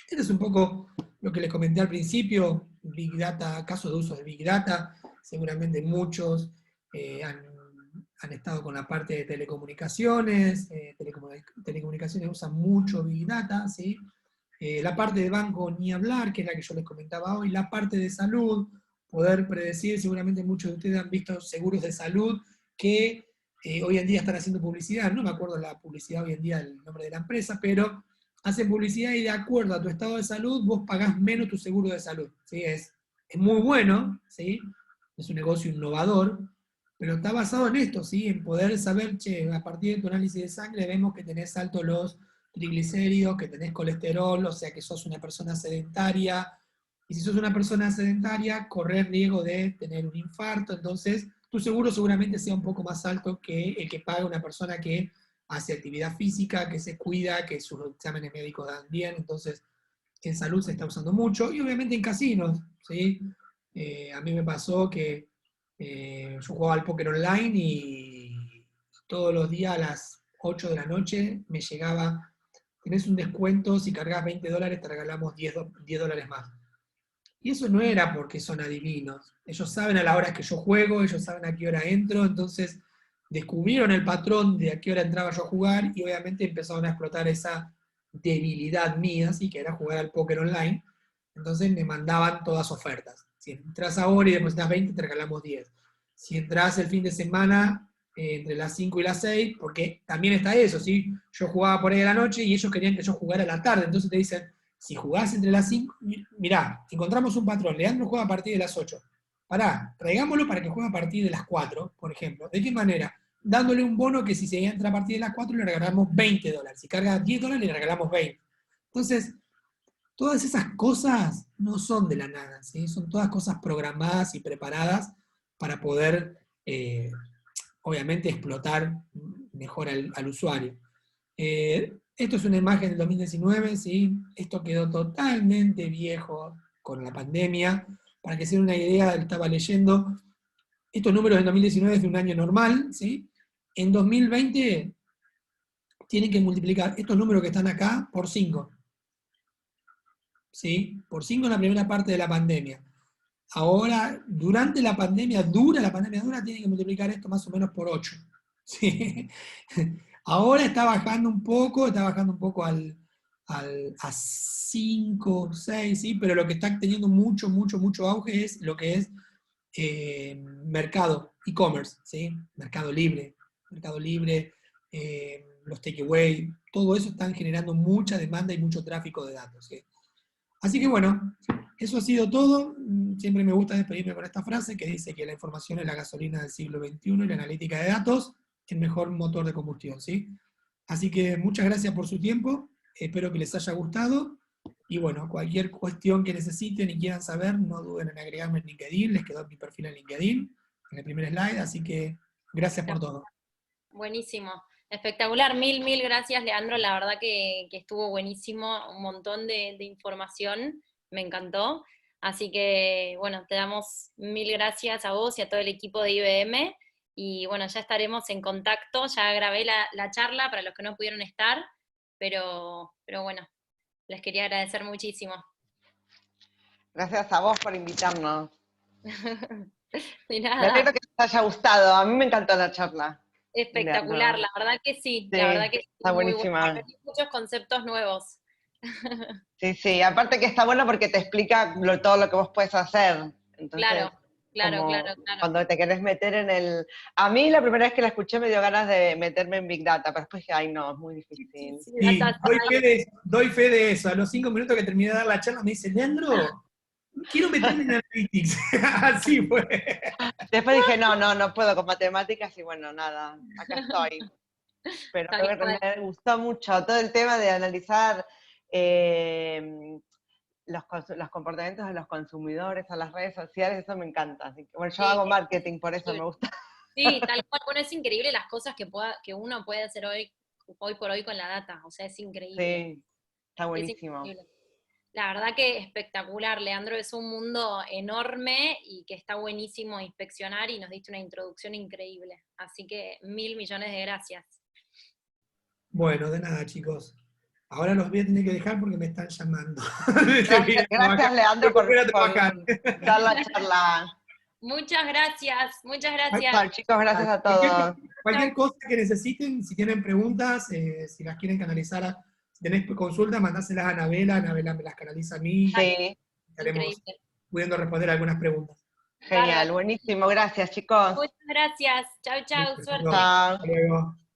Speaker 4: Este es un poco lo que les comenté al principio, Big Data, casos de uso de Big Data. Seguramente muchos han estado con la parte de telecomunicaciones. Telecomunicaciones usan mucho Big Data, ¿sí? La parte de banco ni hablar, que es la que yo les comentaba hoy. La parte de salud, poder predecir, seguramente muchos de ustedes han visto seguros de salud que hoy en día están haciendo publicidad, no me acuerdo la publicidad hoy en día, el nombre de la empresa, pero hacen publicidad y de acuerdo a tu estado de salud, vos pagás menos tu seguro de salud, ¿sí? Es muy bueno, ¿sí? Es un negocio innovador, pero está basado en esto, ¿sí? En poder saber, che, a partir de tu análisis de sangre vemos que tenés altos los triglicéridos, que tenés colesterol, o sea que sos una persona sedentaria, y si sos una persona sedentaria, corres riesgo de tener un infarto, entonces tu seguro seguramente sea un poco más alto que el que paga una persona que hace actividad física, que se cuida, que sus exámenes médicos dan bien. Entonces en salud se está usando mucho, y obviamente en casinos, ¿sí? A mí me pasó que yo jugaba al póker online y todos los días a las 8 de la noche me llegaba, tenés un descuento, si cargas $20 te regalamos $10 más. Y eso no era porque son adivinos. Ellos saben a la hora que yo juego, ellos saben a qué hora entro, entonces descubrieron el patrón de a qué hora entraba yo a jugar y obviamente empezaron a explotar esa debilidad mía, ¿sí? Que era jugar al póker online. Entonces me mandaban todas ofertas. Si entras ahora y depositas 20, te regalamos 10. Si entras el fin de semana, entre las 5 y las 6, porque también está eso, ¿sí? Yo jugaba por ahí a la noche y ellos querían que yo jugara a la tarde, entonces te dicen, si jugás entre las 5, mirá, encontramos un patrón, Leandro juega a partir de las 8. Pará, traigámoslo para que juegue a partir de las 4, por ejemplo. ¿De qué manera? Dándole un bono que si se entra a partir de las 4 le regalamos $20. Si carga $10 le regalamos 20. Entonces, todas esas cosas no son de la nada, ¿sí? Son todas cosas programadas y preparadas para poder, obviamente, explotar mejor al usuario. Esto es una imagen del 2019, ¿sí? Esto quedó totalmente viejo con la pandemia. Para que se den una idea, estaba leyendo, estos números del 2019 es de un año normal, ¿sí? En 2020 tienen que multiplicar estos números que están acá por 5. ¿Sí? Por 5 en la primera parte de la pandemia. Ahora, durante la pandemia dura, tienen que multiplicar esto más o menos por 8. ¿Sí? Ahora está bajando un poco a 5, 6, ¿sí? Pero lo que está teniendo mucho auge es lo que es mercado, e-commerce, ¿sí? Mercado Libre, los takeaway, todo eso están generando mucha demanda y mucho tráfico de datos, ¿sí? Así que bueno, eso ha sido todo. Siempre me gusta despedirme con esta frase que dice que la información es la gasolina del siglo XXI y la analítica de datos el mejor motor de combustión, ¿sí? Así que muchas gracias por su tiempo, espero que les haya gustado, y bueno, cualquier cuestión que necesiten y quieran saber, no duden en agregarme en LinkedIn, les quedó mi perfil en LinkedIn, en el primer slide, así que gracias por todo.
Speaker 3: Buenísimo, espectacular, mil gracias, Leandro, la verdad que estuvo buenísimo, un montón de información, me encantó, así que bueno, te damos mil gracias a vos y a todo el equipo de IBM, Y bueno, ya estaremos en contacto, ya grabé la charla para los que no pudieron estar, pero bueno, les quería agradecer muchísimo.
Speaker 2: Gracias a vos por invitarnos.
Speaker 3: De
Speaker 2: Me
Speaker 3: nada.
Speaker 2: alegro que te haya gustado, a mí me encantó la charla.
Speaker 3: Espectacular,
Speaker 2: Leandro.
Speaker 3: la verdad que sí,
Speaker 2: Sí,
Speaker 3: la verdad que sí,
Speaker 2: está
Speaker 3: muy
Speaker 2: buenísima.
Speaker 3: bueno. Aprendí muchos conceptos nuevos.
Speaker 2: Sí, aparte que está bueno porque te explica todo lo que vos puedes hacer. Entonces,
Speaker 3: Claro.
Speaker 2: cuando te querés meter en el... A mí la primera vez que la escuché me dio ganas de meterme en Big Data, pero después dije, ay no, es muy difícil.
Speaker 3: Sí,
Speaker 4: Sí, doy fe de eso. A los 5 minutos que terminé de dar la charla me dice, Leandro, quiero meterme en Analytics. Así fue.
Speaker 2: Después dije, no puedo con matemáticas y bueno, nada, acá estoy. Pero
Speaker 3: Tal cual.
Speaker 2: me gustó mucho todo el tema de analizar los comportamientos de los consumidores a las redes sociales, eso me encanta. Así que, bueno, yo
Speaker 3: Sí,
Speaker 2: hago marketing, por eso me gusta.
Speaker 3: sí, tal cual. Bueno, es increíble las cosas que uno puede hacer hoy por hoy con la data. O sea, es increíble.
Speaker 2: Sí, está
Speaker 3: Es
Speaker 2: buenísimo.
Speaker 3: increíble. La verdad que espectacular, Leandro. Es un mundo enorme y que está buenísimo inspeccionar y nos diste una introducción increíble. Así que 1000 millones de gracias.
Speaker 4: Bueno, de nada, chicos. Ahora los voy a tener que dejar porque me están llamando.
Speaker 2: Gracias Leandro, por
Speaker 4: trabajar.
Speaker 2: dar la charla.
Speaker 3: Muchas gracias, muchas gracias.
Speaker 2: Bueno, chicos, gracias a todos.
Speaker 4: Cualquier cosa que necesiten, si tienen preguntas, si las quieren canalizar, si tenés consultas, mandáselas a Anabela me las canaliza a mí.
Speaker 2: Sí.
Speaker 4: Estaremos
Speaker 3: Increíble.
Speaker 4: pudiendo responder algunas preguntas.
Speaker 2: Genial, buenísimo, gracias chicos.
Speaker 3: Muchas gracias. Chau,
Speaker 4: Listo,
Speaker 3: suerte.
Speaker 2: Chao.
Speaker 4: hasta luego.